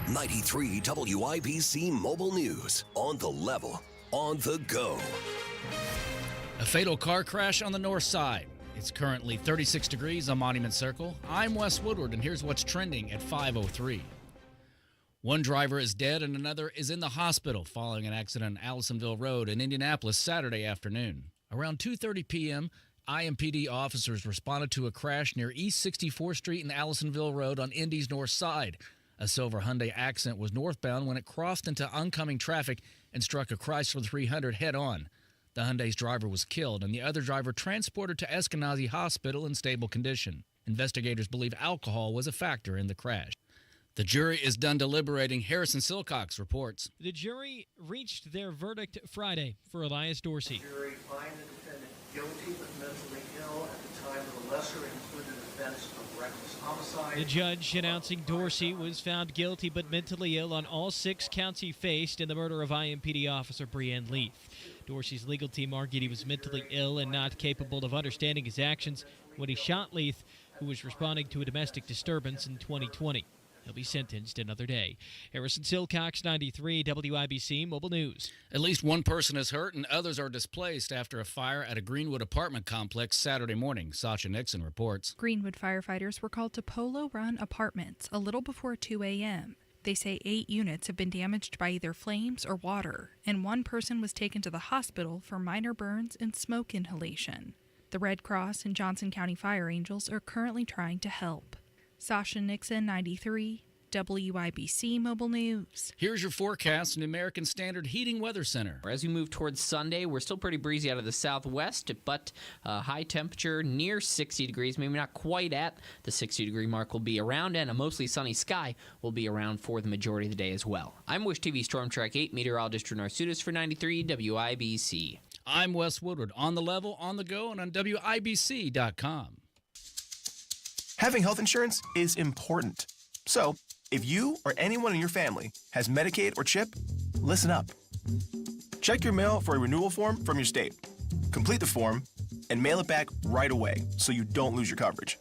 93 WIBC Mobile News. On the level, on the go. A fatal car crash on the north side. It's currently 36 degrees on Monument Circle. I'm Wes Woodward, and here's what's trending at 5:03. One driver is dead and another is in the hospital following an accident on Allisonville Road in Indianapolis Saturday afternoon. Around 2:30 p.m., IMPD officers responded to a crash near East 64th Street and Allisonville Road on Indy's north side. A silver Hyundai Accent was northbound when it crossed into oncoming traffic and struck a Chrysler 300 head-on. The Hyundai's driver was killed, and the other driver transported to Eskenazi Hospital in stable condition. Investigators believe alcohol was a factor in the crash. The jury is done deliberating. Harrison Silcox reports. The jury reached their verdict Friday for Elias Dorsey. The jury finds the defendant guilty but mentally ill at the time of the lesser included offense of reckless homicide. The judge announcing Dorsey was found guilty but mentally ill on all 6 counts he faced in the murder of IMPD officer Breanne Leith. Dorsey's legal team argued he was mentally ill and not capable of understanding his actions when he shot Leith, who was responding to a domestic disturbance in 2020. He'll be sentenced another day. Harrison Silcox, 93 WIBC Mobile News. At least one person is hurt and others are displaced after a fire at a Greenwood apartment complex Saturday morning. Sasha Nixon reports. Greenwood firefighters were called to Polo Run Apartments a little before 2 a.m. They say 8 units have been damaged by either flames or water, and one person was taken to the hospital for minor burns and smoke inhalation. The Red Cross and Johnson County Fire Angels are currently trying to help. Sasha Nixon, 93, WIBC Mobile News. Here's your forecast from the American Standard Heating Weather Center. As we move towards Sunday, we're still pretty breezy out of the southwest, but high temperature near 60 degrees, maybe not quite at the 60-degree mark, will be around, and a mostly sunny sky will be around for the majority of the day as well. I'm Wish TV Storm Track 8 meteorologist Drew Narsutis for 93 WIBC. I'm Wes Woodward, on the level, on the go, and on WIBC.com. Having health insurance is important. So, if you or anyone in your family has Medicaid or CHIP, listen up. Check your mail for a renewal form from your state. Complete the form and mail it back right away so you don't lose your coverage.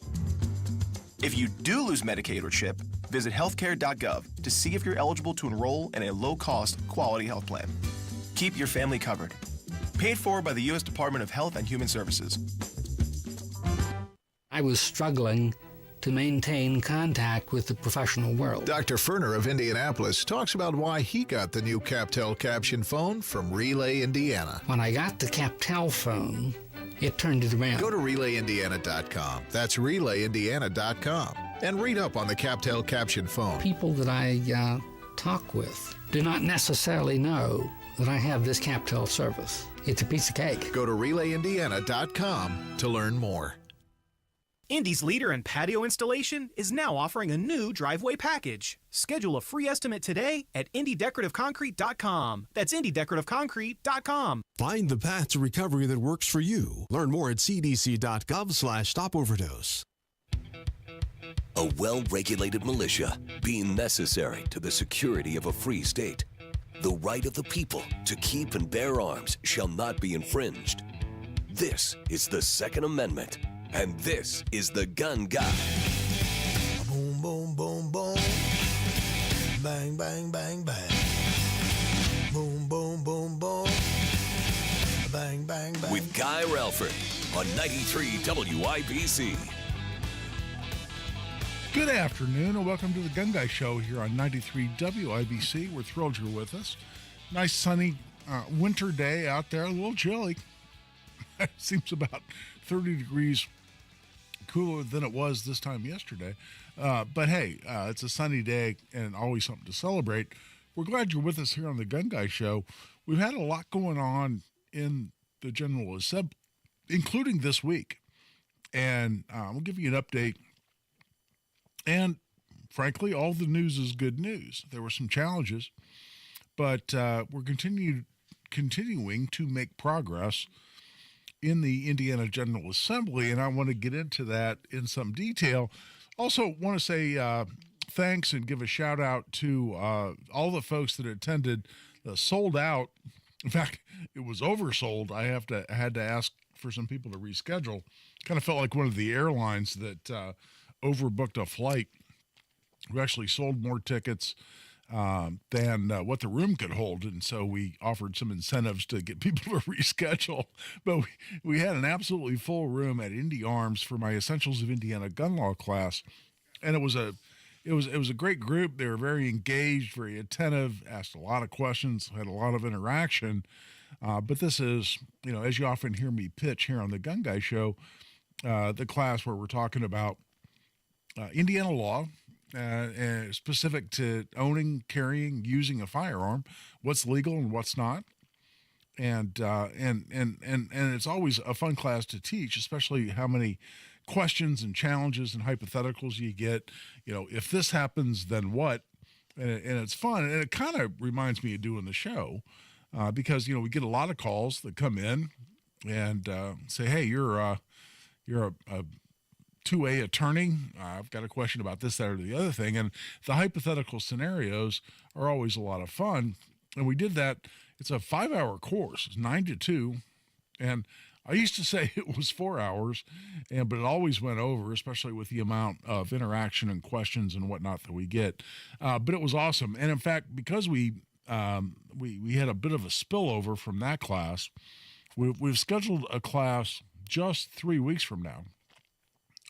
If you do lose Medicaid or CHIP, visit healthcare.gov to see if you're eligible to enroll in a low-cost, quality health plan. Keep your family covered. Paid for by the U.S. Department of Health and Human Services. I was struggling to maintain contact with the professional world. Dr. Ferner of Indianapolis talks about why he got the new Captel caption phone from Relay, Indiana. When I got the Captel phone, it turned it around. Go to RelayIndiana.com. That's RelayIndiana.com. And read up on the Captel caption phone. People that I talk with do not necessarily know that I have this Captel service. It's a piece of cake. Go to RelayIndiana.com to learn more. Indy's leader in patio installation is now offering a new driveway package. Schedule a free estimate today at IndyDecorativeConcrete.com. That's IndyDecorativeConcrete.com. Find the path to recovery that works for you. Learn more at cdc.gov/stopoverdose. A well-regulated militia being necessary to the security of a free state. The right of the people to keep and bear arms shall not be infringed. This is the Second Amendment. And this is the Gun Guy. Boom, boom, boom, boom. Bang, bang, bang, bang. Boom, boom, boom, boom. Bang, bang, bang. With Guy Relford on 93 WIBC. Good afternoon and welcome to the Gun Guy Show here on 93 WIBC. We're thrilled you're with us. Nice sunny winter day out there, a little chilly. It seems about 30 degrees cooler than it was this time yesterday. But hey, it's a sunny day and always something to celebrate. We're glad you're with us here on the Gun Guy Show. We've had a lot going on in the General Assembly, including this week. And we'll give you an update. And frankly, all the news is good news. There were some challenges, but we're continuing to make progress in the Indiana General Assembly, and I want to get into that in some detail. Also want to say thanks and give a shout out to all the folks that attended the sold out. In fact, it was oversold. I had to ask for some people to reschedule. Kind of felt like one of the airlines that overbooked a flight. We actually sold more tickets than what the room could hold. And so we offered some incentives to get people to reschedule. But we had an absolutely full room at Indy Arms for my Essentials of Indiana Gun Law class. And it was a great group. They were very engaged, very attentive, asked a lot of questions, had a lot of interaction. But this is, as you often hear me pitch here on the Gun Guy Show, the class where we're talking about Indiana law, specific to owning, carrying, using a firearm, what's legal and what's not. And it's always a fun class to teach, especially how many questions and challenges and hypotheticals you get. If this happens, then what? And it's fun. And it kind of reminds me of doing the show because, we get a lot of calls that come in and say, hey, you're a 2A attorney. I've got a question about this, that, or the other thing. And the hypothetical scenarios are always a lot of fun. And we did that. It's a 5-hour course. It's 9 to 2. And I used to say it was 4 hours, but it always went over, especially with the amount of interaction and questions and whatnot that we get. But it was awesome. And in fact, because we had a bit of a spillover from that class, we've scheduled a class just 3 weeks from now,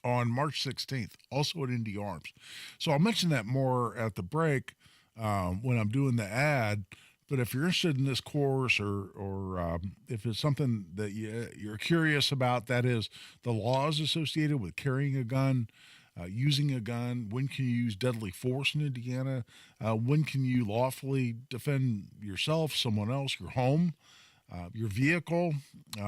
on March 16th, also at Indy Arms. So I'll mention that more at the break when I'm doing the ad. But if you're interested in this course or if it's something that you're curious about, that is the laws associated with carrying a gun, using a gun, when can you use deadly force in Indiana, when can you lawfully defend yourself, someone else, your home, your vehicle.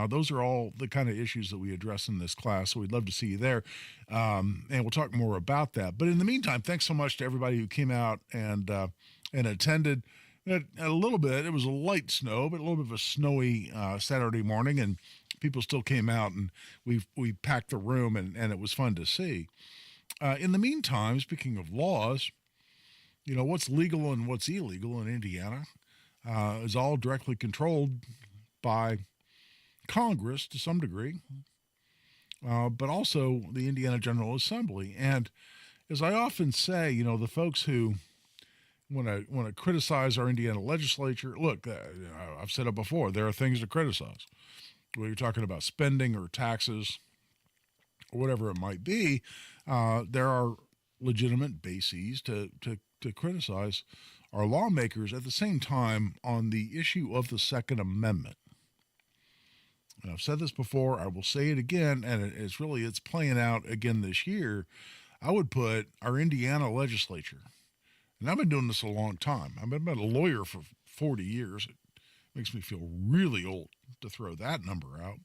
Those are all the kind of issues that we address in this class. So we'd love to see you there. And we'll talk more about that. But in the meantime, thanks so much to everybody who came out and attended. A little bit, it was a light snow, but a little bit of a snowy Saturday morning, and people still came out, and we packed the room, and it was fun to see. In the meantime, speaking of laws, what's legal and what's illegal in Indiana is all directly controlled by Congress to some degree, but also the Indiana General Assembly. And as I often say, the folks who want to criticize our Indiana legislature, look, I've said it before, there are things to criticize. Whether you're talking about spending or taxes or whatever it might be, there are legitimate bases to criticize our lawmakers. At the same time, on the issue of the Second Amendment, and I've said this before, I will say it again, and it's playing out again this year. I would put our Indiana legislature, and I've been doing this a long time. I've been a lawyer for 40 years. It makes me feel really old to throw that number out.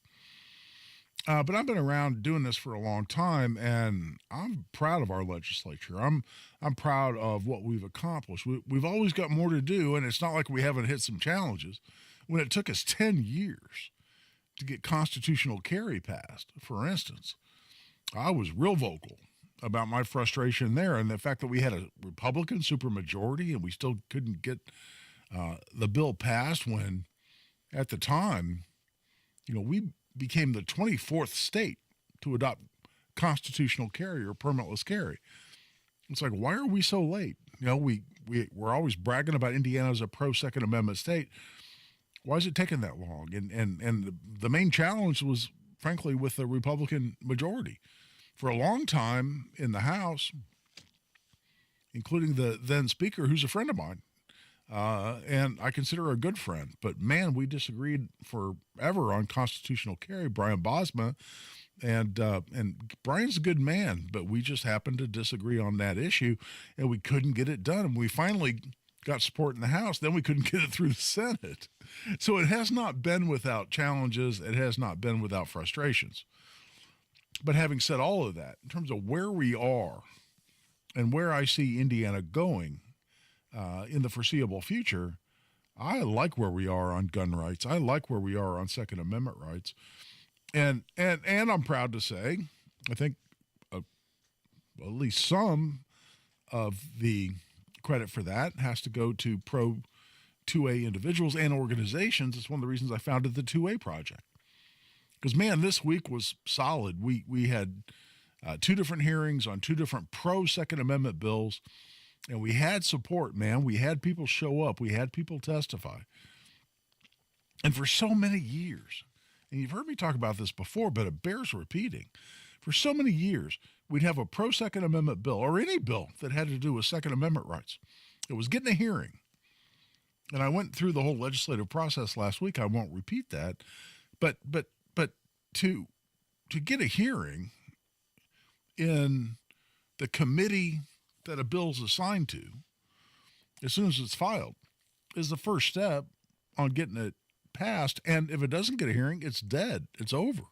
But I've been around doing this for a long time, and I'm proud of our legislature. I'm proud of what we've accomplished. We've always got more to do, and it's not like we haven't hit some challenges. When it took us 10 years to get constitutional carry passed, for instance, I was real vocal about my frustration there, and the fact that we had a Republican supermajority and we still couldn't get the bill passed when, at the time, we became the 24th state to adopt constitutional carry or permitless carry. It's like, why are we so late? We're always bragging about Indiana as a pro-Second Amendment state. Why is it taking that long? And the main challenge was, frankly, with the Republican majority. For a long time in the House, including the then Speaker, who's a friend of mine, and I consider a good friend. But, man, we disagreed forever on constitutional carry, Brian Bosma. And Brian's a good man, but we just happened to disagree on that issue, and we couldn't get it done. And we finally got support in the House. Then we couldn't get it through the Senate. So it has not been without challenges. It has not been without frustrations. But having said all of that, in terms of where we are and where I see Indiana going in the foreseeable future, I like where we are on gun rights. I like where we are on Second Amendment rights. And I'm proud to say, I think at least some of the credit for that has to go to pro 2A individuals and organizations. It's one of the reasons I founded the 2A Project. Because, man, this week was solid. We had 2 different hearings on 2 different pro-Second Amendment bills. And we had support, man. We had people show up. We had people testify. And for so many years, and you've heard me talk about this before, but it bears repeating. For so many years, we'd have a pro-Second Amendment bill, or any bill that had to do with Second Amendment rights. It was getting a hearing. And I went through the whole legislative process last week. I won't repeat that. But to get a hearing in the committee that a bill's assigned to, as soon as it's filed, is the first step on getting it passed. And if it doesn't get a hearing, it's dead. It's over.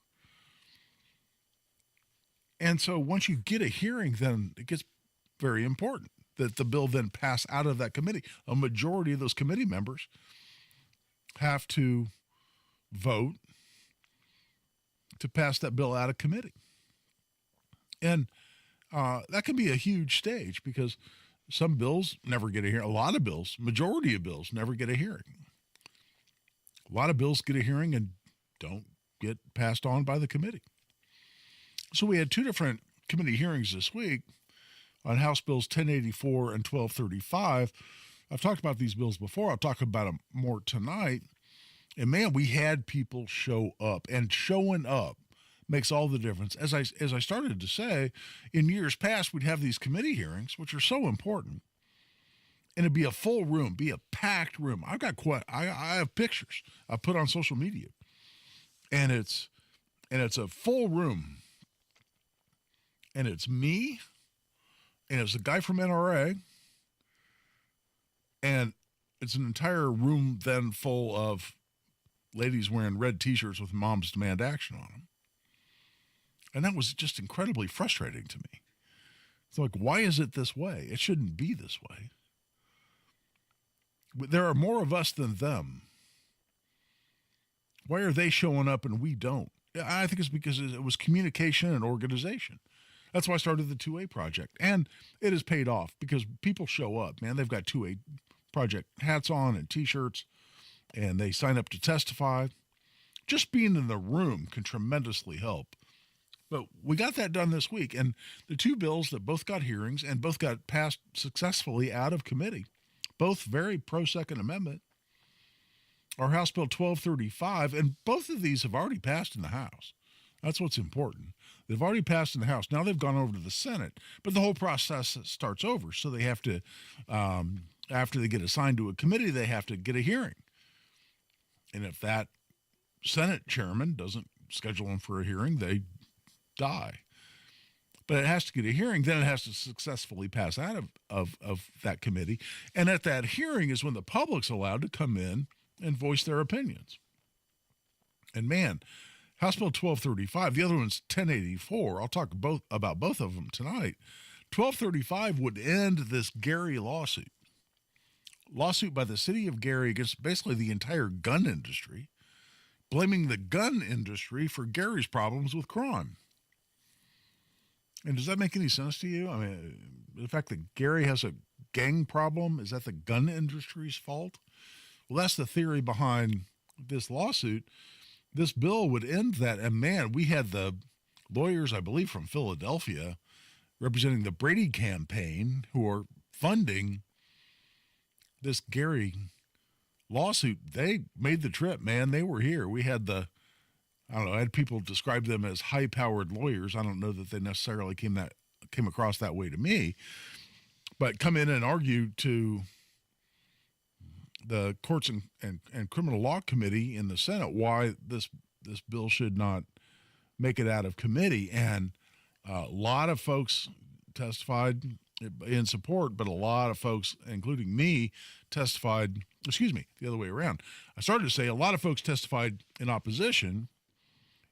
And so once you get a hearing, then it gets very important that the bill then pass out of that committee. A majority of those committee members have to vote to pass that bill out of committee. And that can be a huge stage because some bills never get a hearing. A lot of bills, majority of bills, never get a hearing. A lot of bills get a hearing and don't get passed on by the committee. So we had two different committee hearings this week on House Bills 1084 and 1235. I've talked about these bills before. I'll talk about them more tonight. And man, we had people show up, and showing up makes all the difference. As I started to say, in years past, we'd have these committee hearings, which are so important, and it'd be a full room, be a packed room. I have pictures I put on social media, and it's a full room, and it's me, and it's a guy from NRA, and it's an entire room then full of ladies wearing red T-shirts with Moms Demand Action on them. And that was just incredibly frustrating to me. It's like, why is it this way? It shouldn't be this way. There are more of us than them. Why are they showing up and we don't? I think it's because it was communication and organization. That's why I started the 2A project. And it has paid off because people show up, man. They've got 2A project hats on and T-shirts, and they sign up to testify. Just being in the room can tremendously help. But we got that done this week, and the two bills that both got hearings and both got passed successfully out of committee, both very pro-Second Amendment, are House Bill 1235, and both of these have already passed in the House. That's what's important. They've already passed in the House. Now they've gone over to the Senate, but the whole process starts over. So they have to, after they get assigned to a committee, they have to get a hearing. And if that Senate chairman doesn't schedule them for a hearing, they die. But it has to get a hearing, then it has to successfully pass out of that committee. And at that hearing is when the public's allowed to come in and voice their opinions. And man, House Bill 1235, the other one's 1084. I'll talk about both of them tonight. 1235 would end this Gary lawsuit by the city of Gary against basically the entire gun industry, blaming the gun industry for Gary's problems with crime. And does that make any sense to you? I mean, the fact that Gary has a gang problem, is that the gun industry's fault? Well, that's the theory behind this lawsuit. This bill would end that. And man, we had the lawyers, I believe, from Philadelphia representing the Brady campaign who are funding this Gary lawsuit. They made the trip, man. They were here. We had I had people describe them as high-powered lawyers. I don't know that they necessarily came across that way to me, but come in and argue to the Courts and Criminal Law Committee in the Senate why this bill should not make it out of committee. And a lot of folks testified in support, but a lot of folks, including me, testified, the other way around. I started to say a lot of folks testified in opposition,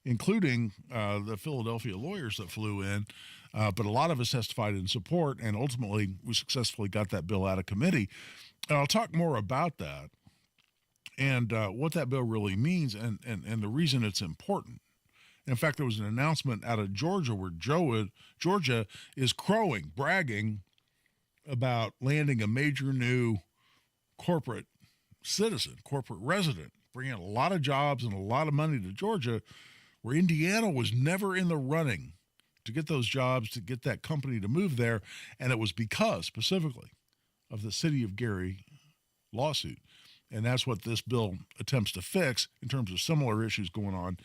including the Philadelphia lawyers that flew in, but a lot of us testified in support, and ultimately we successfully got that bill out of committee. And I'll talk more about that and what that bill really means and the reason it's important. In fact, there was an announcement out of Georgia where Georgia is bragging about landing a major new corporate resident, bringing a lot of jobs and a lot of money to Georgia, where Indiana was never in the running to get those jobs, to get that company to move there. And it was because, specifically, of the City of Gary lawsuit. And that's what this bill attempts to fix in terms of similar issues going on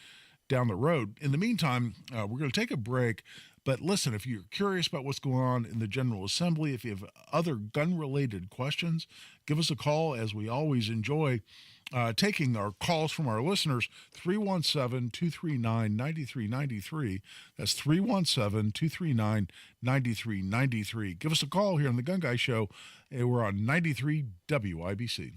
down the road. In the meantime, we're going to take a break. But listen, if you're curious about what's going on in the General Assembly, if you have other gun-related questions, give us a call, as we always enjoy taking our calls from our listeners, 317-239-9393. That's 317-239-9393. Give us a call here on The Gun Guy Show. We're on 93 WIBC.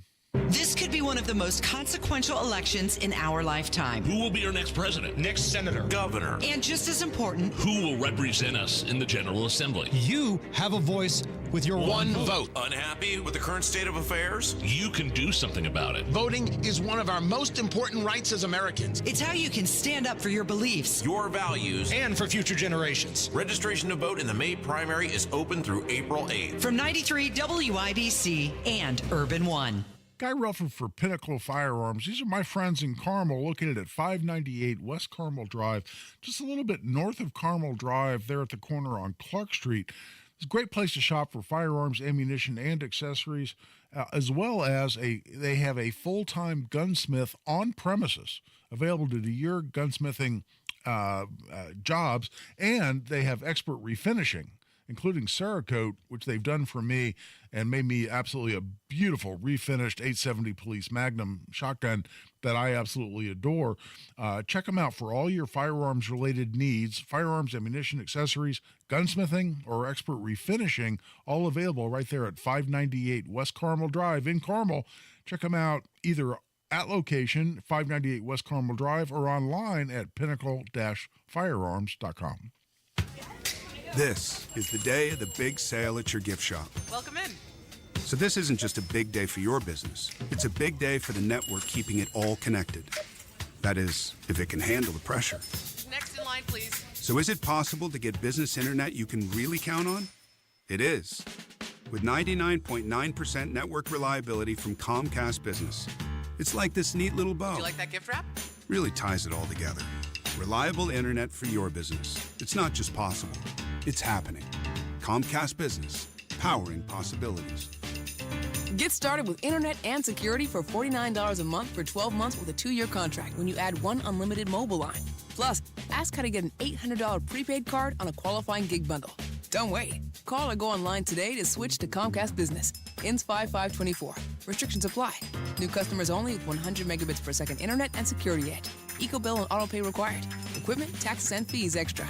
This could be one of the most consequential elections in our lifetime. Who will be our next president? Next senator? Governor? And just as important, who will represent us in the General Assembly? You have a voice with your one vote. Unhappy with the current state of affairs? You can do something about it. Voting is one of our most important rights as Americans. It's how you can stand up for your beliefs, your values, and for future generations. Registration to vote in the May primary is open through April 8th. From 93 WIBC and Urban One. Guy Relford for Pinnacle Firearms. These are my friends in Carmel, located at 598 West Carmel Drive, just a little bit north of Carmel Drive, there at the corner on Clark Street. It's a great place to shop for firearms, ammunition, and accessories, as well as they have a full-time gunsmith on premises available to do your gunsmithing jobs, and they have expert refinishing, including Cerakote, which they've done for me and made me absolutely a beautiful refinished 870 Police Magnum shotgun that I absolutely adore. Check them out for all your firearms-related needs, firearms, ammunition, accessories, gunsmithing, or expert refinishing, all available right there at 598 West Carmel Drive in Carmel. Check them out either at location, 598 West Carmel Drive, or online at pinnacle-firearms.com. This is the day of the big sale at your gift shop. Welcome in. So this isn't just a big day for your business. It's a big day for the network keeping it all connected. That is, if it can handle the pressure. Next in line, please. So is it possible to get business internet you can really count on? It is. With 99.9% network reliability from Comcast Business. It's like this neat little bow. Do you like that gift wrap? Really ties it all together. Reliable internet for your business. It's not just possible. It's happening. Comcast Business, powering possibilities. Get started with internet and security for $49 a month for 12 months with a 2-year contract when you add one unlimited mobile line. Plus, ask how to get an $800 prepaid card on a qualifying gig bundle. Don't wait. Call or go online today to switch to Comcast Business. Ends 5/5/24. Restrictions apply. New customers only with 100 megabits per second internet and security edge. EcoBill and autopay required. Equipment, taxes, and fees extra.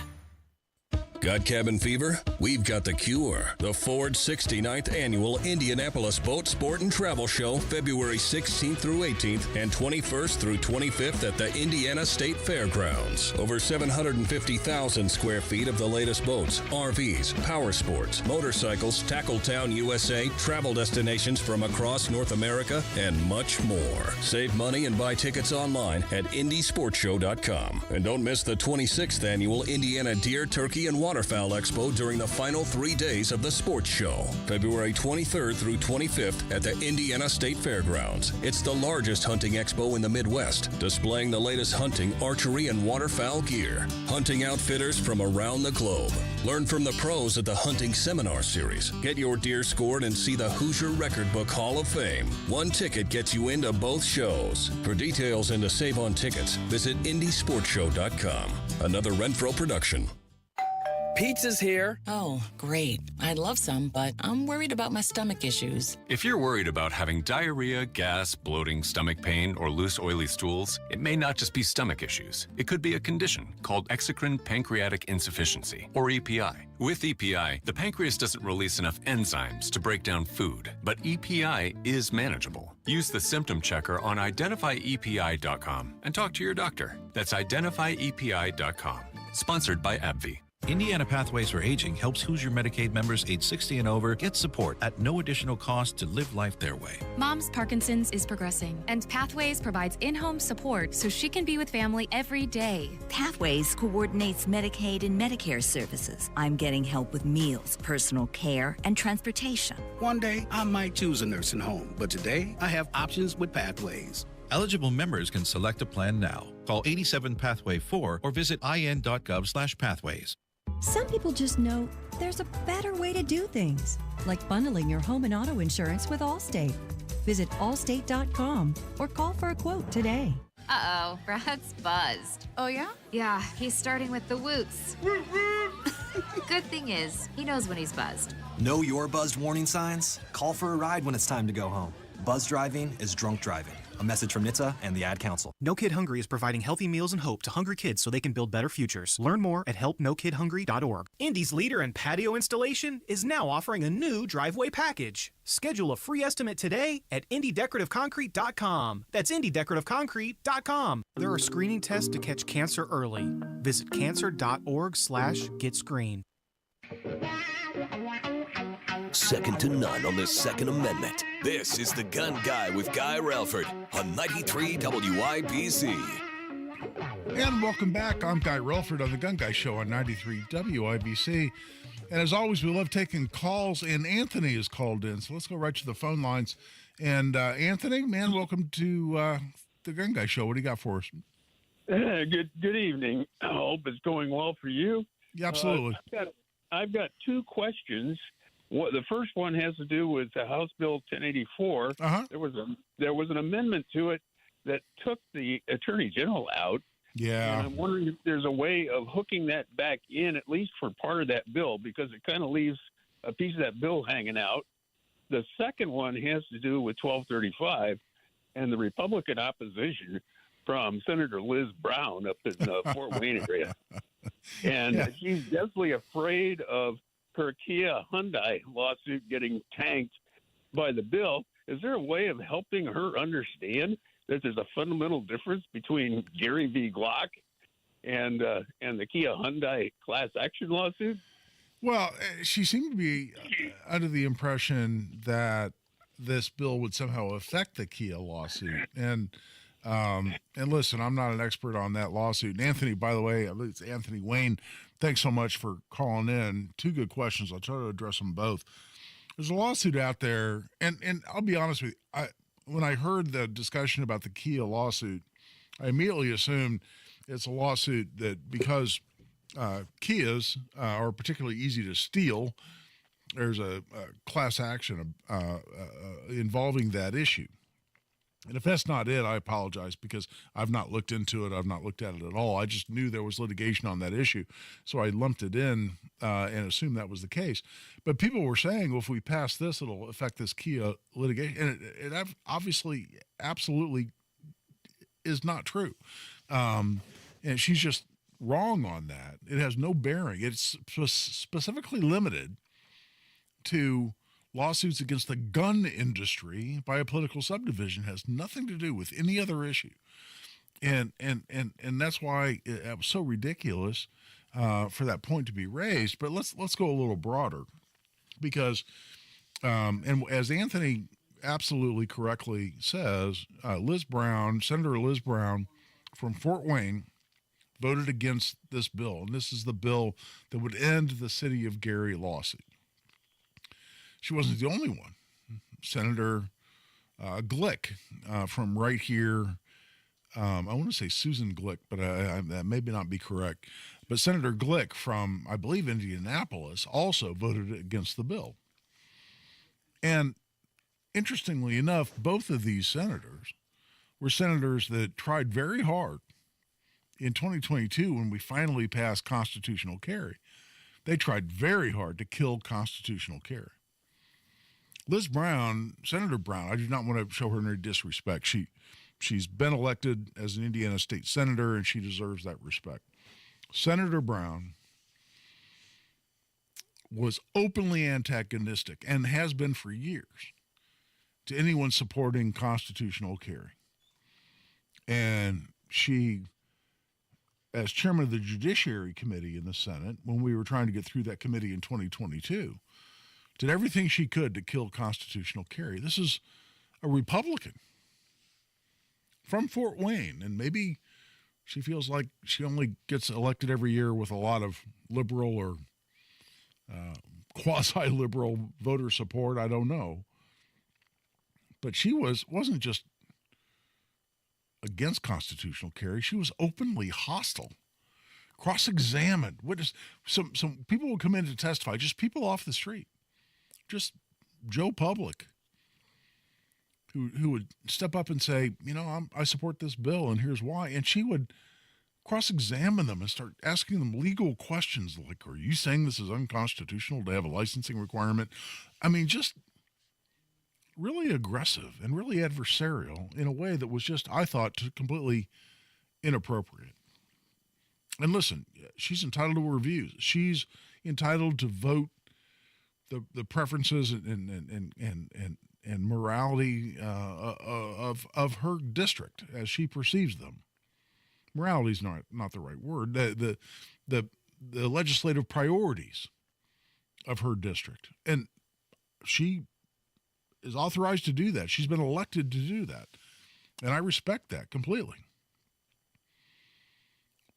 Got cabin fever? We've got the cure. The Ford 69th Annual Indianapolis Boat, Sport, and Travel Show, February 16th through 18th and 21st through 25th at the Indiana State Fairgrounds. Over 750,000 square feet of the latest boats, RVs, power sports, motorcycles, Tackletown USA, travel destinations from across North America, and much more. Save money and buy tickets online at IndySportsShow.com. And don't miss the 26th Annual Indiana Deer, Turkey, and Waterfowl Expo during the final 3 days of the sports show, February 23rd through 25th at the Indiana State Fairgrounds. It's the largest hunting expo in the Midwest, displaying the latest hunting, archery, and waterfowl gear. Hunting outfitters from around the globe. Learn from the pros at the Hunting Seminar Series. Get your deer scored and see the Hoosier Record Book Hall of Fame. One ticket gets you into both shows. For details and to save on tickets, visit IndySportsShow.com. Another Renfro production. Pizza's here. Oh, great. I'd love some, but I'm worried about my stomach issues. If you're worried about having diarrhea, gas, bloating, stomach pain, or loose, oily stools, it may not just be stomach issues. It could be a condition called exocrine pancreatic insufficiency, or EPI. With EPI, the pancreas doesn't release enough enzymes to break down food, but EPI is manageable. Use the symptom checker on identifyepi.com and talk to your doctor. That's identifyepi.com. Sponsored by AbbVie. Indiana Pathways for Aging helps Hoosier Medicaid members age 60 and over get support at no additional cost to live life their way. Mom's Parkinson's is progressing, and Pathways provides in-home support so she can be with family every day. Pathways coordinates Medicaid and Medicare services. I'm getting help with meals, personal care, and transportation. One day, I might choose a nursing home, but today, I have options with Pathways. Eligible members can select a plan now. Call 87 Pathway 4 or visit in.gov/pathways. Some people just know There's a better way to do things, like bundling your home and auto insurance with Allstate. Visit allstate.com or call for a quote today. Uh-oh, Brad's buzzed. Oh, yeah? Yeah, he's starting with the woots. Good thing is, he knows when he's buzzed. Know your buzzed warning signs? Call for a ride when it's time to go home. Buzz driving is drunk driving. A message from NHTSA and the Ad Council. No Kid Hungry is providing healthy meals and hope to hungry kids so they can build better futures. Learn more at helpnokidhungry.org. Indy's leader in patio installation is now offering a new driveway package. Schedule a free estimate today at indydecorativeconcrete.com. That's indydecorativeconcrete.com. There are screening tests to catch cancer early. Visit cancer.org/getscreened. Second to none on the Second Amendment. This is The Gun Guy with Guy Relford on 93 WIBC. And welcome back. I'm Guy Relford on The Gun Guy Show on 93 WIBC. And as always, we love taking calls, and Anthony is called in. So let's go right to the phone lines. And Anthony, man, welcome to The Gun Guy Show. What do you got for us? Good evening. I hope it's going well for you. Yeah, absolutely. I've got two questions. The first one has to do with House Bill 1084. Uh-huh. There was an amendment to it that took the Attorney General out. Yeah. And I'm wondering if there's a way of hooking that back in, at least for part of that bill, because it kind of leaves a piece of that bill hanging out. The second one has to do with 1235 and the Republican opposition from Senator Liz Brown up in the Fort Wayne area. And she's definitely afraid of her Kia Hyundai lawsuit getting tanked by the bill. Is there a way of helping her understand that there's a fundamental difference between Gary v. Glock and the Kia Hyundai class action lawsuit? Well, she seemed to be under the impression that this bill would somehow affect the Kia lawsuit. And listen, I'm not an expert on that lawsuit. And Anthony, by the way, it's Anthony Wayne. Thanks so much for calling in. Two good questions. I'll try to address them both. There's a lawsuit out there, and I'll be honest with you. When I heard the discussion about the Kia lawsuit, I immediately assumed it's a lawsuit that because Kias are particularly easy to steal, there's a class action involving that issue. And if that's not it, I apologize because I've not looked into it. I've not looked at it at all. I just knew there was litigation on that issue. So I lumped it in and assumed that was the case. But people were saying, well, if we pass this, it'll affect this Kia litigation. And it obviously absolutely is not true. And she's just wrong on that. It has no bearing. It's specifically limited to lawsuits against the gun industry by a political subdivision. Has nothing to do with any other issue. And that's why it was so ridiculous for that point to be raised. But let's go a little broader because, and as Anthony absolutely correctly says, Senator Liz Brown from Fort Wayne voted against this bill. And this is the bill that would end the City of Gary lawsuit. She wasn't the only one. Senator Glick from right here, I want to say Susan Glick, but that may not be correct. But Senator Glick from, I believe, Indianapolis also voted against the bill. And interestingly enough, both of these senators were senators that tried very hard in 2022 when we finally passed constitutional carry. They tried very hard to kill constitutional carry. Liz Brown, Senator Brown, I do not want to show her any disrespect. She's been elected as an Indiana state senator, and she deserves that respect. Senator Brown was openly antagonistic, and has been for years, to anyone supporting constitutional carry. And she, as chairman of the Judiciary Committee in the Senate, when we were trying to get through that committee in 2022, did everything she could to kill constitutional carry. This is a Republican from Fort Wayne, and maybe she feels like she only gets elected every year with a lot of liberal or quasi-liberal voter support. I don't know. But she wasn't just against constitutional carry. She was openly hostile cross-examined. Some people would come in to testify, just people off the street, just Joe Public, who would step up and say, I support this bill and here's why. And she would cross-examine them and start asking them legal questions like, are you saying this is unconstitutional to have a licensing requirement? I mean, just really aggressive and really adversarial in a way that was just, I thought, completely inappropriate. And listen, she's entitled to her views. She's entitled to vote the preferences and morality of her district as she perceives them. Morality is not the right word. The legislative priorities of her district, and she is authorized to do that. She's been elected to do that, and I respect that completely.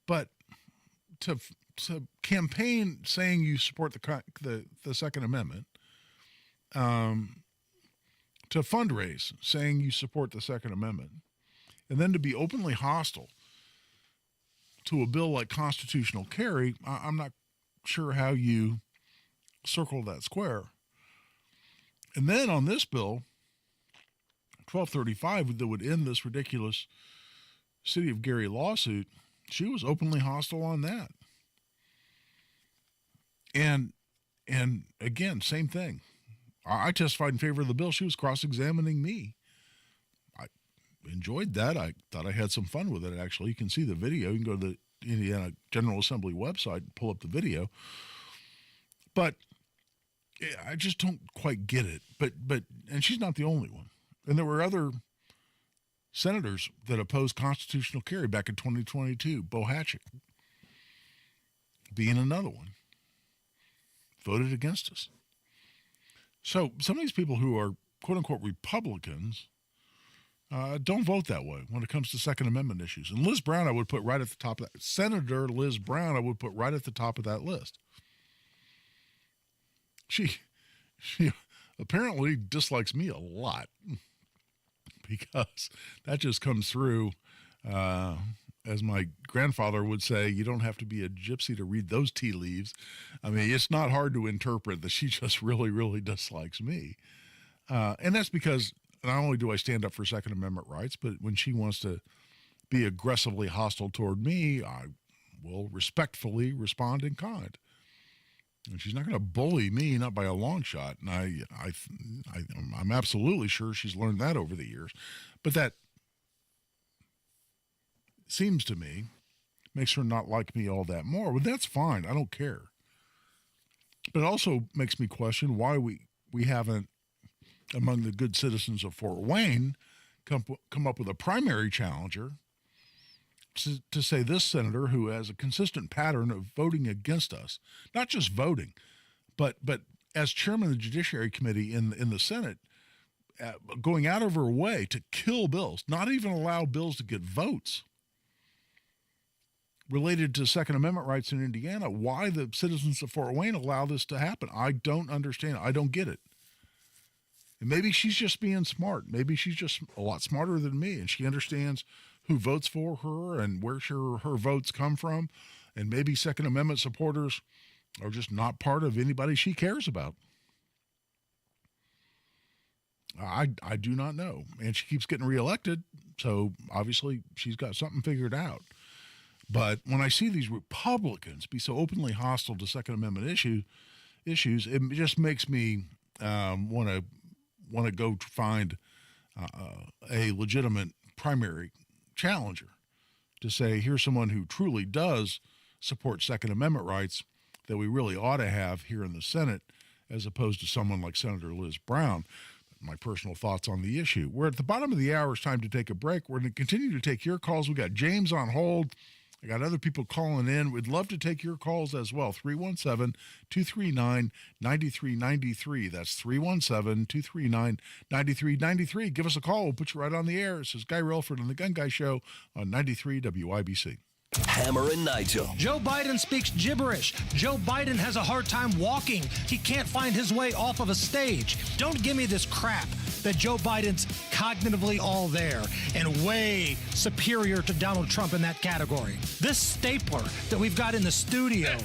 But to campaign saying you support the Second Amendment, to fundraise saying you support the Second Amendment, and then to be openly hostile to a bill like constitutional carry, I'm not sure how you circle that square. And then on this bill, 1235, that would end this ridiculous City of Gary lawsuit, she was openly hostile on that. And again, same thing. I testified in favor of the bill. She was cross-examining me. I enjoyed that. I thought I had some fun with it, actually. You can see the video. You can go to the Indiana General Assembly website and pull up the video. But I just don't quite get it. And she's not the only one. And there were other senators that opposed constitutional carry back in 2022. Bo Hatchick being another one, voted against us. So some of these people who are quote-unquote Republicans don't vote that way when it comes to Second Amendment issues. And Liz Brown I would put right at the top of that. Senator Liz Brown I would put right at the top of that list. She apparently dislikes me a lot because that just comes through, as my grandfather would say, you don't have to be a gypsy to read those tea leaves. I mean, it's not hard to interpret that she just really, really dislikes me. And that's because not only do I stand up for Second Amendment rights, but when she wants to be aggressively hostile toward me, I will respectfully respond in kind. And she's not going to bully me, not by a long shot. And I'm absolutely sure she's learned that over the years. But that seems to me makes her not like me all that more. Well, that's fine. I don't care. But it also makes me question why we haven't, among the good citizens of Fort Wayne, come up with a primary challenger to say this senator who has a consistent pattern of voting against us, not just voting, but as chairman of the Judiciary Committee in the Senate, going out of her way to kill bills, not even allow bills to get votes related to Second Amendment rights in Indiana. Why the citizens of Fort Wayne allow this to happen, I don't understand. I don't get it. And maybe she's just being smart. Maybe she's just a lot smarter than me, and she understands who votes for her and where her votes come from. And maybe Second Amendment supporters are just not part of anybody she cares about. I do not know. And she keeps getting reelected, so obviously she's got something figured out. But when I see these Republicans be so openly hostile to Second Amendment issues, it just makes me want to go find a legitimate primary challenger to say, here's someone who truly does support Second Amendment rights that we really ought to have here in the Senate, as opposed to someone like Senator Liz Brown. My personal thoughts on the issue. We're at the bottom of the hour. It's time to take a break. We're going to continue to take your calls. We got James on hold. I got other people calling in. We'd love to take your calls as well. 317-239-9393. That's 317-239-9393. Give us a call. We'll put you right on the air. This is Guy Relford on The Gun Guy Show on 93 WIBC. Hammer and Nigel. Joe Biden speaks gibberish. Joe Biden has a hard time walking. He can't find his way off of a stage. Don't give me this crap. that Joe Biden's cognitively all there and way superior to Donald Trump in that category. This stapler that we've got in the studio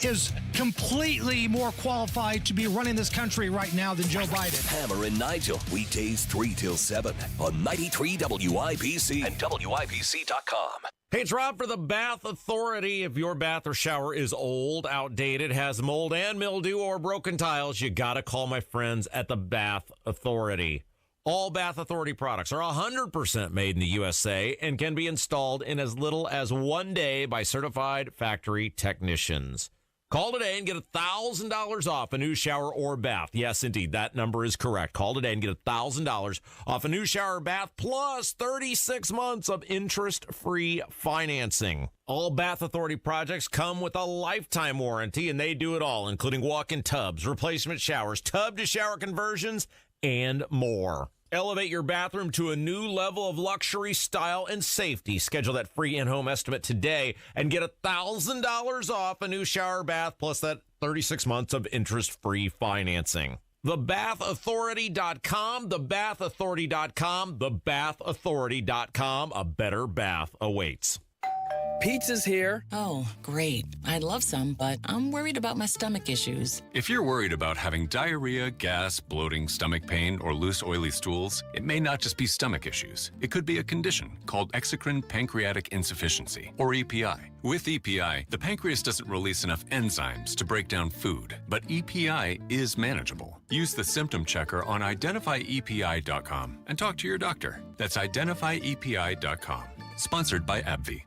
is completely more qualified to be running this country right now than Joe Biden. Hammer and Nigel, weekdays 3 till 7 on 93 WIBC and WIBC.com. Hey, it's Rob for the Bath Authority. If your bath or shower is old, outdated, has mold and mildew, or broken tiles, you got to call my friends at the Bath Authority. All Bath Authority products are 100% made in the USA and can be installed in as little as 1 day by certified factory technicians. Call today and get $1,000 off a new shower or bath. Yes, indeed, that number is correct. Call today and get $1,000 off a new shower or bath, plus 36 months of interest-free financing. All Bath Authority projects come with a lifetime warranty, and they do it all, including walk-in tubs, replacement showers, tub-to-shower conversions, and more. Elevate your bathroom to a new level of luxury, style, and safety. Schedule that free in-home estimate today and get $1,000 off a new shower bath, plus that 36 months of interest-free financing. TheBathAuthority.com, TheBathAuthority.com, TheBathAuthority.com. A better bath awaits. Pizza's here. Oh, great. I'd love some, but I'm worried about my stomach issues. If you're worried about having diarrhea, gas, bloating, stomach pain, or loose, oily stools, it may not just be stomach issues. It could be a condition called exocrine pancreatic insufficiency, or EPI. With EPI, the pancreas doesn't release enough enzymes to break down food, but EPI is manageable. Use the symptom checker on identifyepi.com and talk to your doctor. That's identifyepi.com. Sponsored by AbbVie.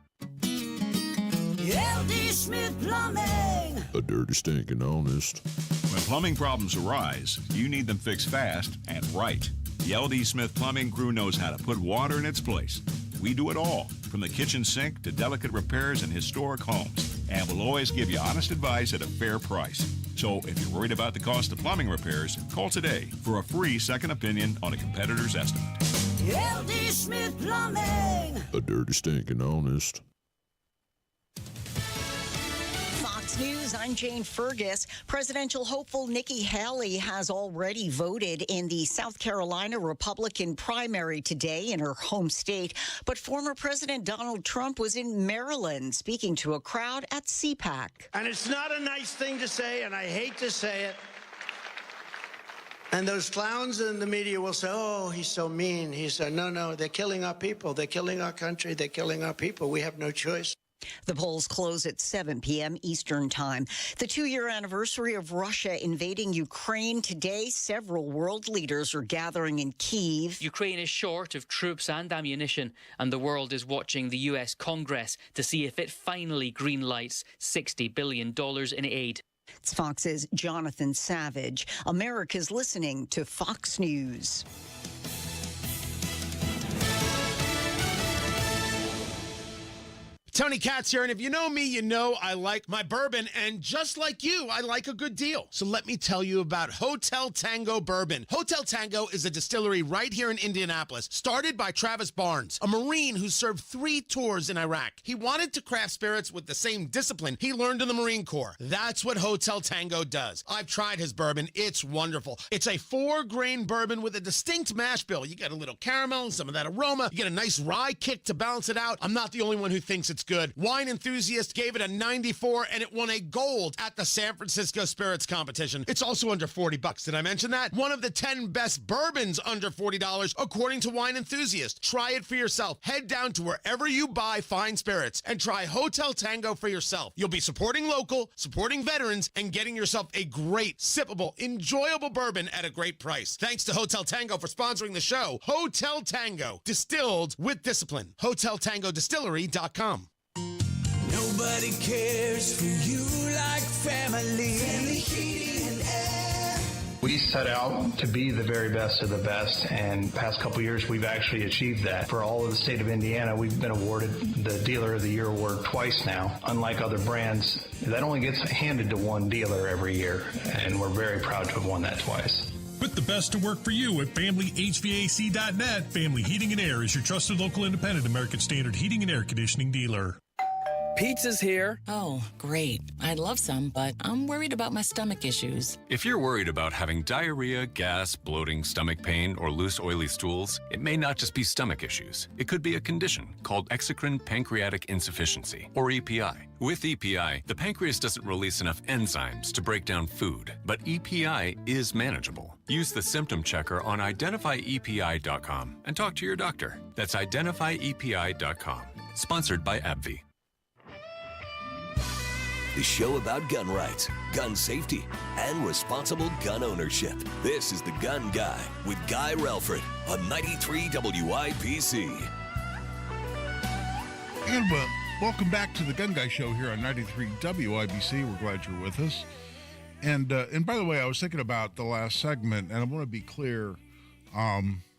LD Smith Plumbing. A dirty, stinking honest. When plumbing problems arise, you need them fixed fast and right. The LD Smith Plumbing crew knows how to put water in its place. We do it all, from the kitchen sink to delicate repairs in historic homes, and we'll always give you honest advice at a fair price. So if you're worried about the cost of plumbing repairs, call today for a free second opinion on a competitor's estimate. LD Smith Plumbing. A dirty, stinking honest. Fox News, I'm Jane Fergus. Presidential hopeful Nikki Haley has already voted in the South Carolina Republican primary today in her home state. But former President Donald Trump was in Maryland speaking to a crowd at CPAC. And it's not a nice thing to say, and I hate to say it. And those clowns in the media will say, oh, he's so mean. He said, no, they're killing our people. They're killing our country. They're killing our people. We have no choice. The polls close at 7 p.m. Eastern Time. The 2-year anniversary of Russia invading Ukraine today, several world leaders are gathering in Kyiv. Ukraine is short of troops and ammunition, and the world is watching the U.S. Congress to see if it finally greenlights $60 billion in aid. It's Fox's Jonathan Savage. America's listening to Fox News. Tony Katz here, and if you know me, you know I like my bourbon, and just like you, I like a good deal. So let me tell you about Hotel Tango Bourbon. Hotel Tango is a distillery right here in Indianapolis, started by Travis Barnes, a Marine who served 3 tours in Iraq. He wanted to craft spirits with the same discipline he learned in the Marine Corps. That's what Hotel Tango does. I've tried his bourbon. It's wonderful. It's a 4-grain bourbon with a distinct mash bill. You get a little caramel and some of that aroma. You get a nice rye kick to balance it out. I'm not the only one who thinks it's good. Wine Enthusiast gave it a 94, and it won a gold at the San Francisco Spirits Competition. It's also under $40. Did I mention that? One of the 10 best bourbons under $40, according to Wine Enthusiast. Try it for yourself. Head down to wherever you buy fine spirits and try Hotel Tango for yourself. You'll be supporting local, supporting veterans, and getting yourself a great, sippable, enjoyable bourbon at a great price. Thanks to Hotel Tango for sponsoring the show. Hotel Tango, distilled with discipline. HotelTangoDistillery.com. Nobody cares for you like family. Family Heating and Air. We set out to be the very best of the best, and the past couple years we've actually achieved that. For all of the state of Indiana, we've been awarded the Dealer of the Year award twice now. Unlike other brands, that only gets handed to one dealer every year, and we're very proud to have won that twice. Put the best to work for you at FamilyHVAC.net. Family Heating and Air is your trusted local independent American Standard heating and air conditioning dealer. Pizza's here. Oh, great. I'd love some, but I'm worried about my stomach issues. If you're worried about having diarrhea, gas, bloating, stomach pain, or loose, oily stools, it may not just be stomach issues. It could be a condition called exocrine pancreatic insufficiency, or EPI. With EPI, the pancreas doesn't release enough enzymes to break down food, but EPI is manageable. Use the symptom checker on identifyepi.com and talk to your doctor. That's identifyepi.com. Sponsored by AbbVie. The show about gun rights, gun safety, and responsible gun ownership. This is The Gun Guy with Guy Relford on 93 WIBC. And welcome back to The Gun Guy Show here on 93 WIBC. We're glad you're with us. And by the way, I was thinking about the last segment, and I want to be clear.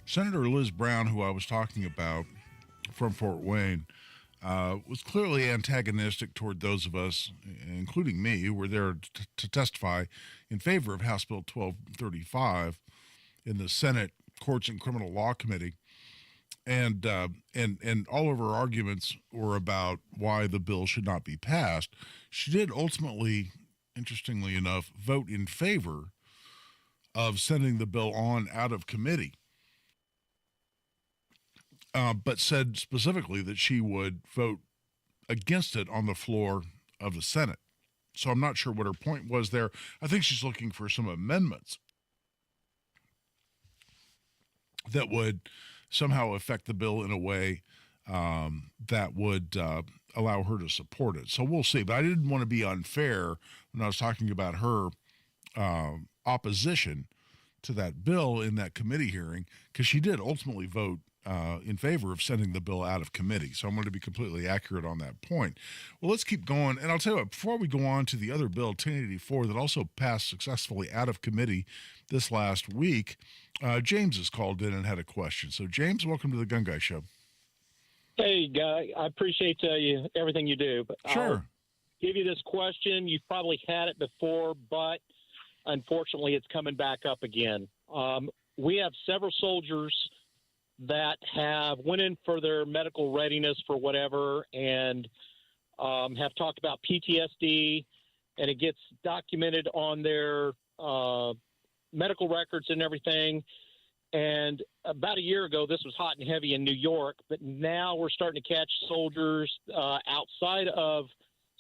Senator Liz Brown, who I was talking about from Fort Wayne, was clearly antagonistic toward those of us, including me, who were there to testify in favor of House Bill 1235 in the Senate Courts and Criminal Law Committee. And all of her arguments were about why the bill should not be passed. She did ultimately, interestingly enough, vote in favor of sending the bill on out of committee. But said specifically that she would vote against it on the floor of the Senate. So I'm not sure what her point was there. I think she's looking for some amendments that would somehow affect the bill in a way that would allow her to support it. So we'll see. But I didn't want to be unfair when I was talking about her opposition to that bill in that committee hearing, because she did ultimately vote in favor of sending the bill out of committee. So I'm going to be completely accurate on that point. Well, let's keep going. And I'll tell you what, before we go on to the other bill, 1084, that also passed successfully out of committee this last week, James has called in and had a question. So, James, welcome to the Gun Guy Show. Hey, Guy, I appreciate everything you do. But sure. I'll give you this question. You've probably had it before, but unfortunately it's coming back up again. We have several soldiers that have went in for their medical readiness for whatever and have talked about PTSD, and it gets documented on their medical records and everything. And about a year ago, this was hot and heavy in New York, but now we're starting to catch soldiers outside of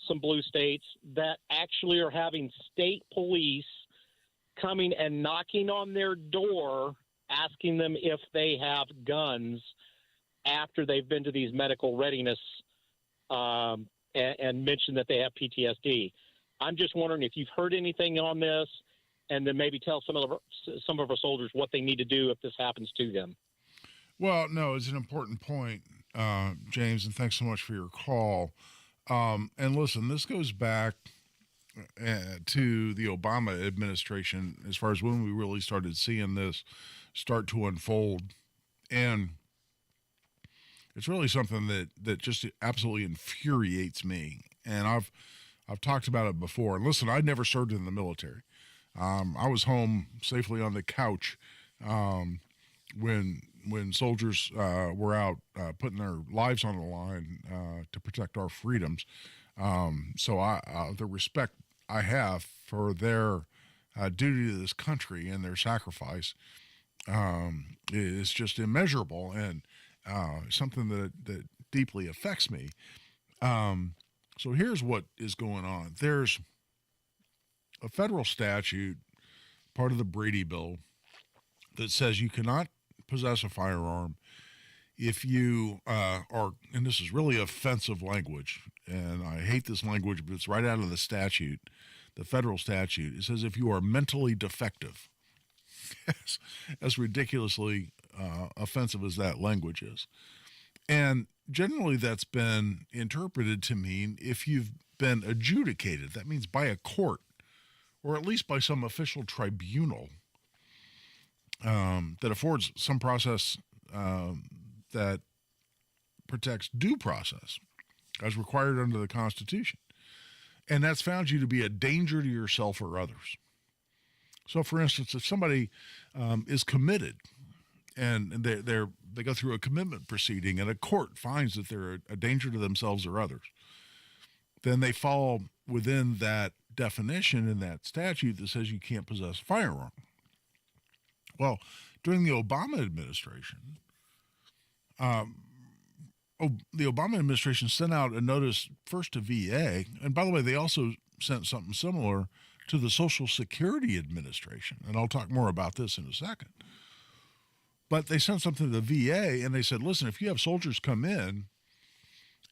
some blue states that actually are having state police coming and knocking on their door, asking them if they have guns after they've been to these medical readiness and mentioned that they have PTSD. I'm just wondering if you've heard anything on this, and then maybe tell some of our soldiers what they need to do if this happens to them. Well, no, it's an important point, James, and thanks so much for your call. And listen, this goes back to the Obama administration as far as when we really started seeing this start to unfold. And it's really something that just absolutely infuriates me. And I've talked about it before. And listen, I'd never served in the military. I was home safely on the couch when soldiers were out putting their lives on the line to protect our freedoms. So the respect I have for their duty to this country and their sacrifice is just immeasurable, and something that deeply affects me. So here's what is going on. There's a federal statute, part of the Brady Bill, that says you cannot possess a firearm if you are, and this is really offensive language, and I hate this language, but it's right out of the statute, the federal statute. It says if you are mentally defective. As ridiculously offensive as that language is. And generally that's been interpreted to mean if you've been adjudicated, that means by a court, or at least by some official tribunal that affords some process that protects due process as required under the Constitution. And that's found you to be a danger to yourself or others. So, for instance, if somebody is committed and they go through a commitment proceeding and a court finds that they're a danger to themselves or others, then they fall within that definition in that statute that says you can't possess a firearm. Well, during the Obama administration, the Obama administration sent out a notice first to VA, and by the way, they also sent something similar to the Social Security Administration, and I'll talk more about this in a second. But they sent something to the VA, and they said, listen, if you have soldiers come in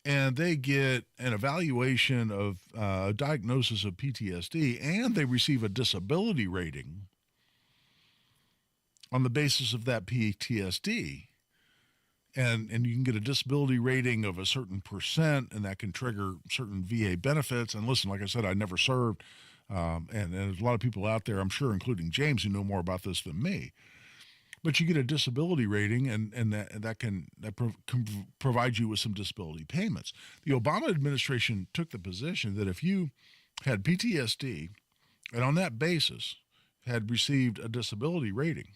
and they get an evaluation of a diagnosis of PTSD and they receive a disability rating on the basis of that PTSD, and you can get a disability rating of a certain percent, and that can trigger certain VA benefits. And listen, like I said, I never served, and there's a lot of people out there, I'm sure, including James, who know more about this than me. But you get a disability rating, and that can provide you with some disability payments. The Obama administration took the position that if you had PTSD and on that basis had received a disability rating,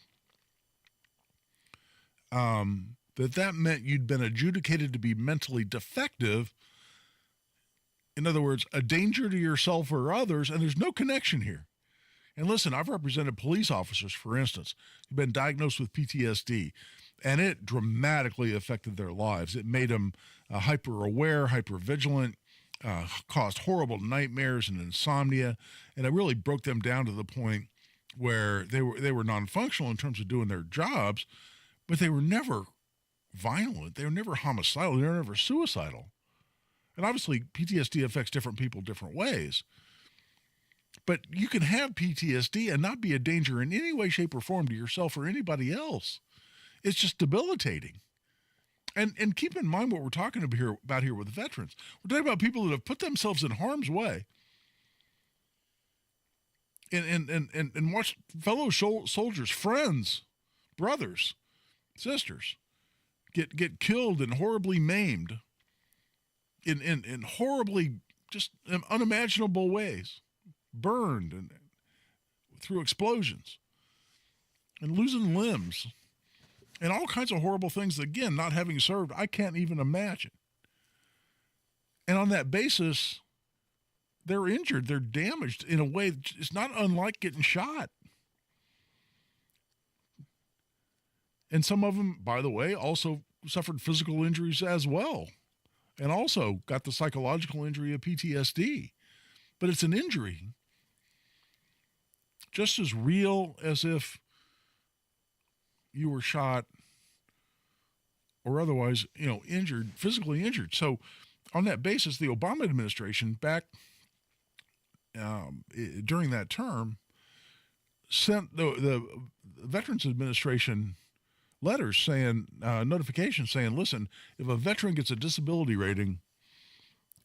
that meant you'd been adjudicated to be mentally defective. In other words, a danger to yourself or others, and there's no connection here. And listen, I've represented police officers, for instance, who've been diagnosed with PTSD, and it dramatically affected their lives. It made them hyper-aware, hyper-vigilant, caused horrible nightmares and insomnia, and it really broke them down to the point where they were non-functional in terms of doing their jobs, but they were never violent. They were never homicidal. They were never suicidal. And obviously, PTSD affects different people different ways. But you can have PTSD and not be a danger in any way, shape, or form to yourself or anybody else. It's just debilitating. And keep in mind what we're talking about here with veterans. We're talking about people that have put themselves in harm's way and watched fellow soldiers, friends, brothers, sisters get killed and horribly maimed in horribly just unimaginable ways. Burned and through explosions and losing limbs and all kinds of horrible things. Again, not having served, I can't even imagine. And on that basis, they're injured, they're damaged in a way it's not unlike getting shot. And some of them, by the way, also suffered physical injuries as well, and also got the psychological injury of PTSD. But it's an injury just as real as if you were shot or otherwise, injured, physically injured. So on that basis, the Obama administration back during that term sent the Veterans Administration letters saying, notifications saying, listen, if a veteran gets a disability rating,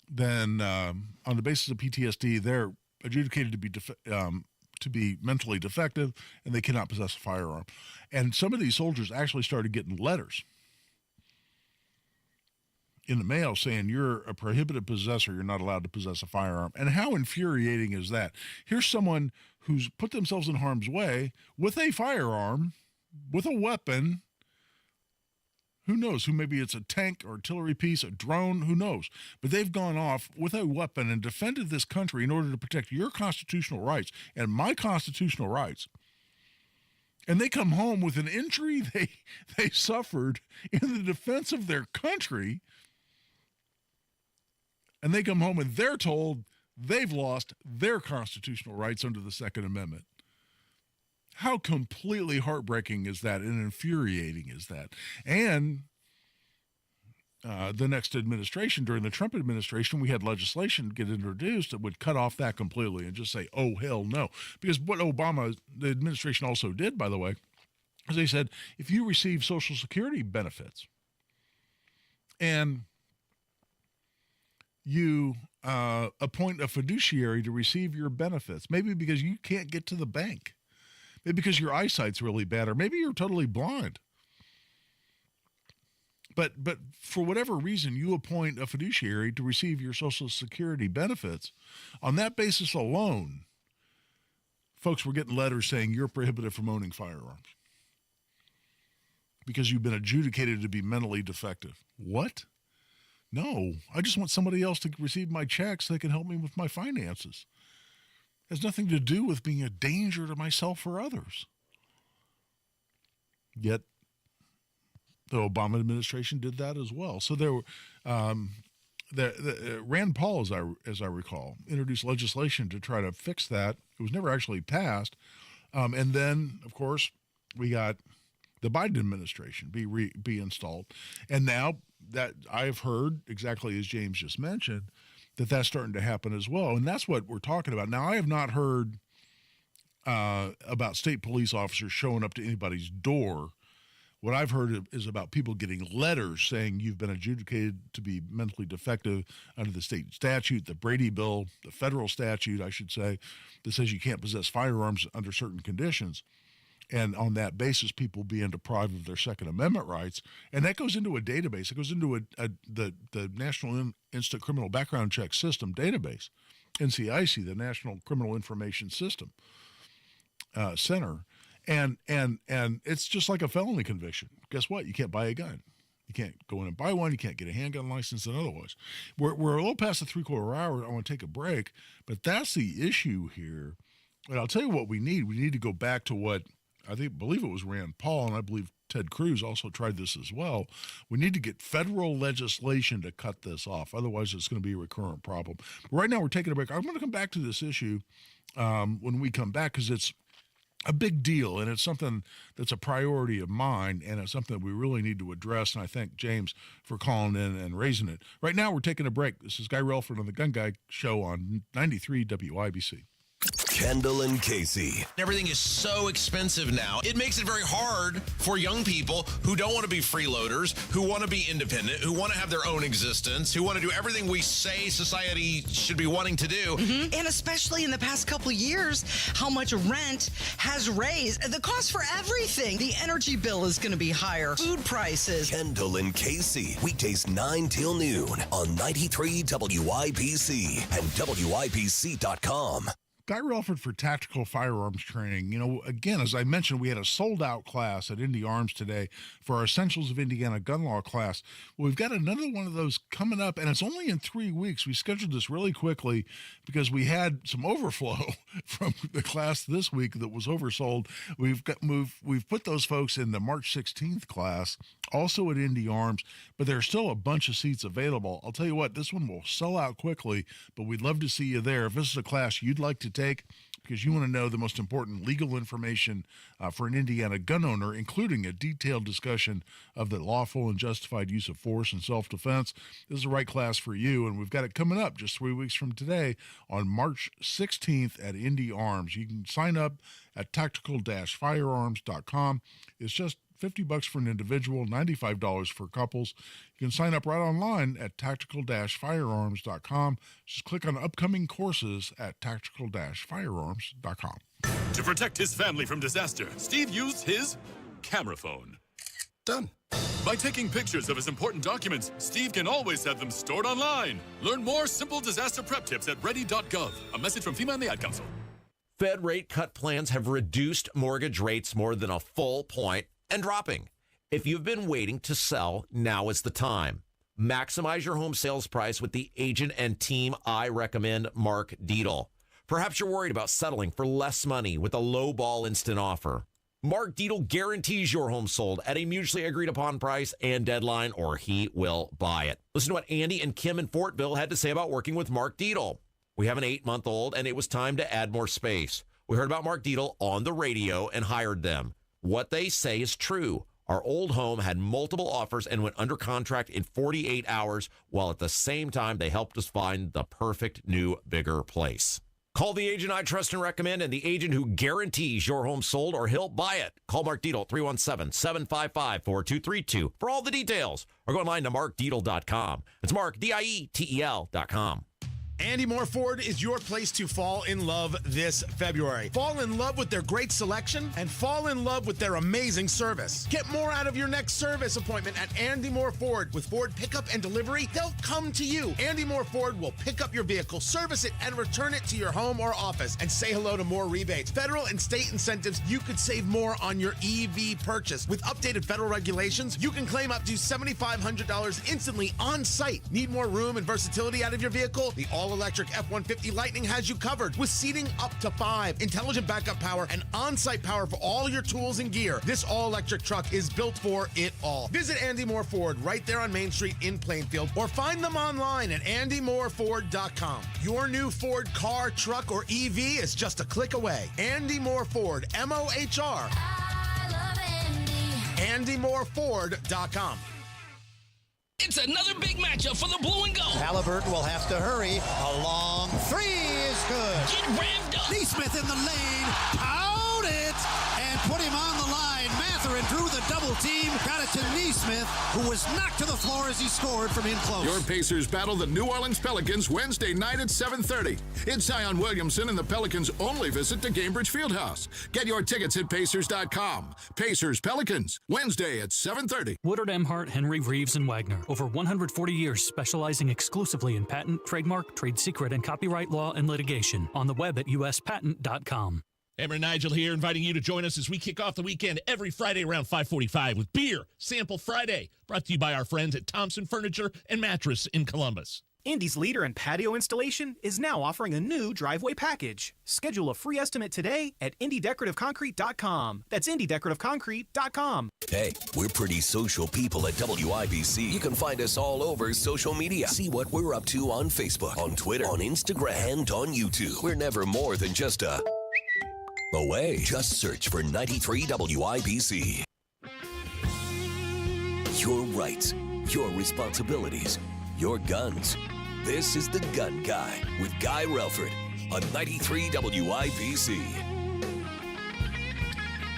then on the basis of PTSD, they're adjudicated to be mentally defective, and they cannot possess a firearm. And some of these soldiers actually started getting letters in the mail saying you're a prohibited possessor, you're not allowed to possess a firearm. And how infuriating is that? Here's someone who's put themselves in harm's way with a firearm, with a weapon. Who knows? Maybe it's a tank or artillery piece, a drone, who knows? But they've gone off with a weapon and defended this country in order to protect your constitutional rights and my constitutional rights. And they come home with an injury they suffered in the defense of their country. And they come home and they're told they've lost their constitutional rights under the Second Amendment. How completely heartbreaking is that and infuriating is that? And the next administration, during the Trump administration, we had legislation get introduced that would cut off that completely and just say, oh, hell no. Because what the administration also did, by the way, is they said, if you receive Social Security benefits and you appoint a fiduciary to receive your benefits, maybe because you can't get to the bank, maybe because your eyesight's really bad, or maybe you're totally blind. But for whatever reason, you appoint a fiduciary to receive your Social Security benefits. On that basis alone, folks were getting letters saying you're prohibited from owning firearms because you've been adjudicated to be mentally defective. What? No, I just want somebody else to receive my checks so they can help me with my finances. It has nothing to do with being a danger to myself or others. Yet, the Obama administration did that as well. So there were, Rand Paul, as I recall, introduced legislation to try to fix that. It was never actually passed. And then, of course, we got the Biden administration be installed. And now that I've heard, exactly as James just mentioned, that's starting to happen as well. And that's what we're talking about. Now, I have not heard about state police officers showing up to anybody's door. What I've heard is about people getting letters saying you've been adjudicated to be mentally defective under the state statute, the Brady Bill, the federal statute, I should say, that says you can't possess firearms under certain conditions. And on that basis, people being deprived of their Second Amendment rights. And that goes into a database. It goes into the National Instant Criminal Background Check System database, NCIC, the National Criminal Information System Center. And it's just like a felony conviction. Guess what? You can't buy a gun. You can't go in and buy one. You can't get a handgun license and otherwise. We're a little past the 3/4 hour. I want to take a break, but that's the issue here. And I'll tell you what we need. We need to go back to what believe it was Rand Paul, and I believe Ted Cruz also tried this as well. We need to get federal legislation to cut this off. Otherwise, it's going to be a recurrent problem. But right now, we're taking a break. I'm going to come back to this issue when we come back because it's a big deal, and it's something that's a priority of mine, and it's something that we really need to address, and I thank James for calling in and raising it. Right now, we're taking a break. This is Guy Relford on the Gun Guy Show on 93 WIBC. Kendall and Casey. Everything is so expensive now. It makes it very hard for young people who don't want to be freeloaders, who want to be independent, who want to have their own existence, who want to do everything we say society should be wanting to do. Mm-hmm. And especially in the past couple of years, how much rent has raised. The cost for everything. The energy bill is going to be higher. Food prices. Kendall and Casey. Weekdays 9 till noon on 93 WIBC and WIBC.com. Guy Relford for Tactical Firearms Training. You know, again, as I mentioned, we had a sold-out class at Indy Arms today for our Essentials of Indiana Gun Law class. Well, we've got another one of those coming up, and it's only in 3 weeks. We scheduled this really quickly because we had some overflow from the class this week that was oversold. We've put those folks in the March 16th class, also at Indy Arms, but there's still a bunch of seats available. I'll tell you what, this one will sell out quickly, but we'd love to see you there. If this is a class you'd like to take because you want to know the most important legal information for an Indiana gun owner, including a detailed discussion of the lawful and justified use of force and self-defense, this is the right class for you. And we've got it coming up just 3 weeks from today on March 16th at Indy Arms. You can sign up at tactical-firearms.com. It's just $50 for an individual, $95 for couples. You can sign up right online at tactical-firearms.com. Just click on upcoming courses at tactical-firearms.com. To protect his family from disaster, Steve used his camera phone. Done. By taking pictures of his important documents, Steve can always have them stored online. Learn more simple disaster prep tips at ready.gov. A message from FEMA and the Ad Council. Fed rate cut plans have reduced mortgage rates more than a full point and dropping. If you've been waiting to sell, now is the time. Maximize your home sales price with the agent and team I recommend, Mark Dietl. Perhaps you're worried about settling for less money with a low ball instant offer. Mark Dietl guarantees your home sold at a mutually agreed upon price and deadline, or he will buy it. Listen to what Andy and Kim in Fortville had to say about working with Mark Dietl. We have an 8-month-old, and it was time to add more space. We heard about Mark Dietl on the radio and hired them. What they say is true. Our old home had multiple offers and went under contract in 48 hours, while at the same time, they helped us find the perfect new, bigger place. Call the agent I trust and recommend and the agent who guarantees your home sold or he'll buy it. Call Mark Dietl, 317-755-4232 for all the details. Or go online to markdietl.com. It's Mark, Dietel.com. Andy Moore Ford is your place to fall in love this February. Fall in love with their great selection and fall in love with their amazing service. Get more out of your next service appointment at Andy Moore Ford. With Ford pickup and delivery, they'll come to you. Andy Moore Ford will pick up your vehicle, service it, and return it to your home or office. And say hello to more rebates. Federal and state incentives, you could save more on your EV purchase. With updated federal regulations, you can claim up to $7,500 instantly on site. Need more room and versatility out of your vehicle? The all-electric F-150 Lightning has you covered with seating up to 5, intelligent backup power, and on-site power for all your tools and gear. This all-electric truck is built for it all. Visit Andy Moore Ford right there on Main Street in Plainfield or find them online at andymoreford.com. Your new Ford car, truck, or EV is just a click away. Andy Moore Ford, M-O-H-R. I love Andy. andymoreford.com. It's another big matchup for the blue and gold. Halliburton will have to hurry. A long three is good. Get revved up. Neesmith in the lane. Pound it. And put him on the line. Matherin drew the double team. Got it to Neesmith, who was knocked to the floor as he scored from in close. Your Pacers battle the New Orleans Pelicans Wednesday night at 7:30. It's Zion Williamson and the Pelicans' only visit to Gainbridge Fieldhouse. Get your tickets at Pacers.com. Pacers Pelicans, Wednesday at 7:30. Woodard, Emhart, Henry, Reeves, and Wagner. Over 140 years specializing exclusively in patent, trademark, trade secret, and copyright law and litigation. On the web at uspatent.com. Hammer and Nigel here, inviting you to join us as we kick off the weekend every Friday around 5:45 with Beer Sample Friday, brought to you by our friends at Thompson Furniture and Mattress in Columbus. Indy's leader in patio installation is now offering a new driveway package. Schedule a free estimate today at IndyDecorativeConcrete.com. That's IndyDecorativeConcrete.com. Hey, we're pretty social people at WIBC. You can find us all over social media. See what we're up to on Facebook, on Twitter, on Instagram, and on YouTube. We're never more than just away. Just search for 93 WIBC. Your rights, your responsibilities, your guns. This is The Gun Guy with Guy Relford on 93 WIBC.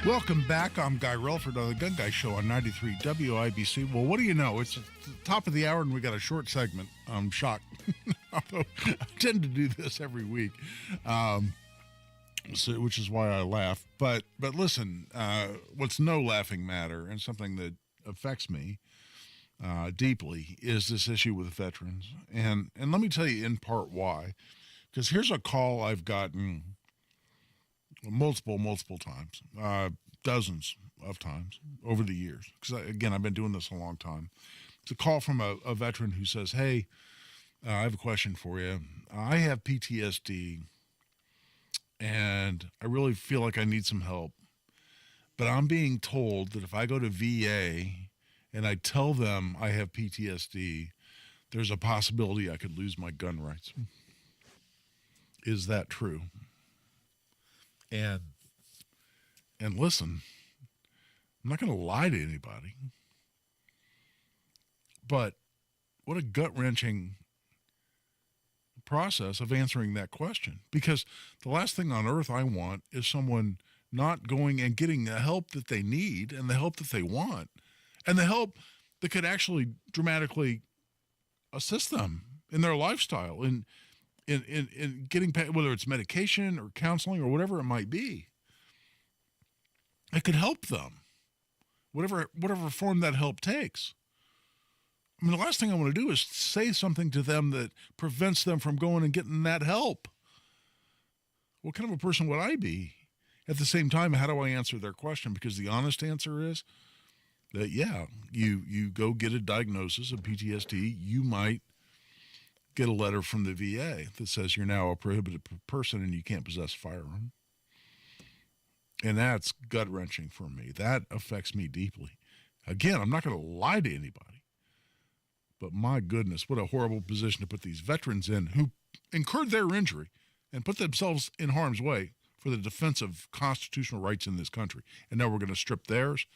Welcome back. I'm Guy Relford on The Gun Guy Show on 93 WIBC. Well, what do you know? It's the top of the hour and we got a short segment. I'm shocked. Although I tend to do this every week, which is why I laugh. But listen, what's no laughing matter and something that affects me deeply is this issue with veterans. And let me tell you in part why. Because here's a call I've gotten multiple times, dozens of times over the years. Because, again, I've been doing this a long time. It's a call from a veteran who says, hey, I have a question for you. I have PTSD, and I really feel like I need some help. But I'm being told that if I go to VA and I tell them I have PTSD, there's a possibility I could lose my gun rights. Is that true? And listen, I'm not going to lie to anybody, but what a gut-wrenching process of answering that question. Because the last thing on earth I want is someone not going and getting the help that they need and the help that they want and the help that could actually dramatically assist them in their lifestyle, in getting, whether it's medication or counseling or whatever it might be. It could help them, whatever form that help takes. I mean, the last thing I want to do is say something to them that prevents them from going and getting that help. What kind of a person would I be? At the same time, how do I answer their question? Because the honest answer is that, yeah, you go get a diagnosis of PTSD, you might get a letter from the VA that says you're now a prohibited person and you can't possess a firearm. And that's gut-wrenching for me. That affects me deeply. Again, I'm not going to lie to anybody, but my goodness, what a horrible position to put these veterans in who incurred their injury and put themselves in harm's way for the defense of constitutional rights in this country. And now we're going to strip theirs.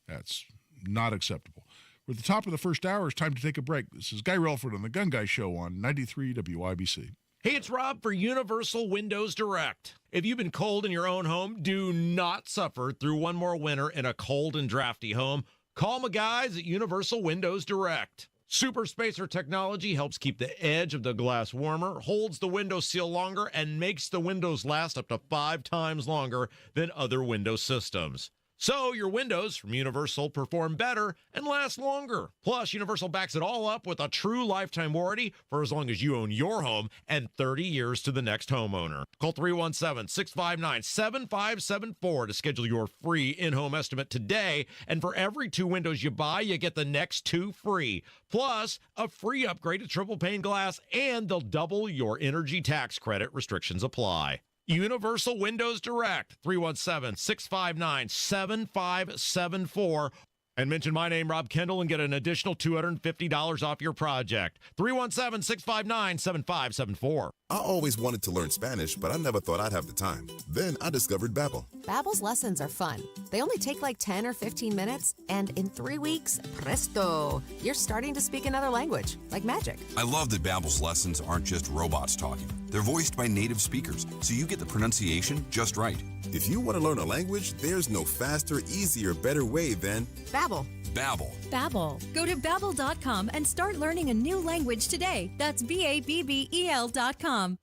That's not acceptable. We're at the top of the first hour. It's time to take a break. This is Guy Relford on The Gun Guy Show on 93 WIBC. Hey, it's Rob for Universal Windows Direct. If you've been cold in your own home, do not suffer through one more winter in a cold and drafty home. Call my guys at Universal Windows Direct. Super Spacer technology helps keep the edge of the glass warmer, holds the window seal longer, and makes the windows last up to 5 times longer than other window systems. So your windows from Universal perform better and last longer. Plus, Universal backs it all up with a true lifetime warranty for as long as you own your home and 30 years to the next homeowner. Call 317-659-7574 to schedule your free in-home estimate today. And for every 2 windows you buy, you get the next 2 free. Plus, a free upgrade to triple pane glass, and they'll double your energy tax credit. Restrictions apply. Universal Windows Direct, 317-659-7574. And mention my name, Rob Kendall, and get an additional $250 off your project. 317-659-7574. I always wanted to learn Spanish, but I never thought I'd have the time. Then I discovered Babbel. Babbel's lessons are fun. They only take like 10 or 15 minutes, and in 3 weeks, presto, you're starting to speak another language, like magic. I love that Babbel's lessons aren't just robots talking. They're voiced by native speakers, so you get the pronunciation just right. If you want to learn a language, there's no faster, easier, better way than Babbel. Babbel. Babbel. Go to Babbel.com and start learning a new language today. That's BABBEL.com.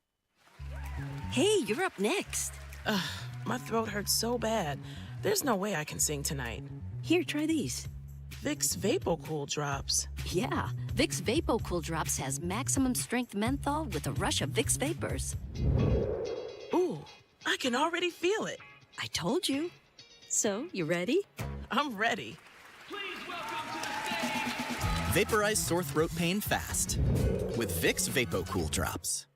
Hey, you're up next. My throat hurts so bad. There's no way I can sing tonight. Here, try these. Vicks VapoCool Drops. Yeah, Vicks VapoCool Drops has maximum strength menthol with a rush of Vicks Vapors. Ooh, I can already feel it. I told you. So, you ready? I'm ready. Vaporize sore throat pain fast with Vicks VapoCool Drops.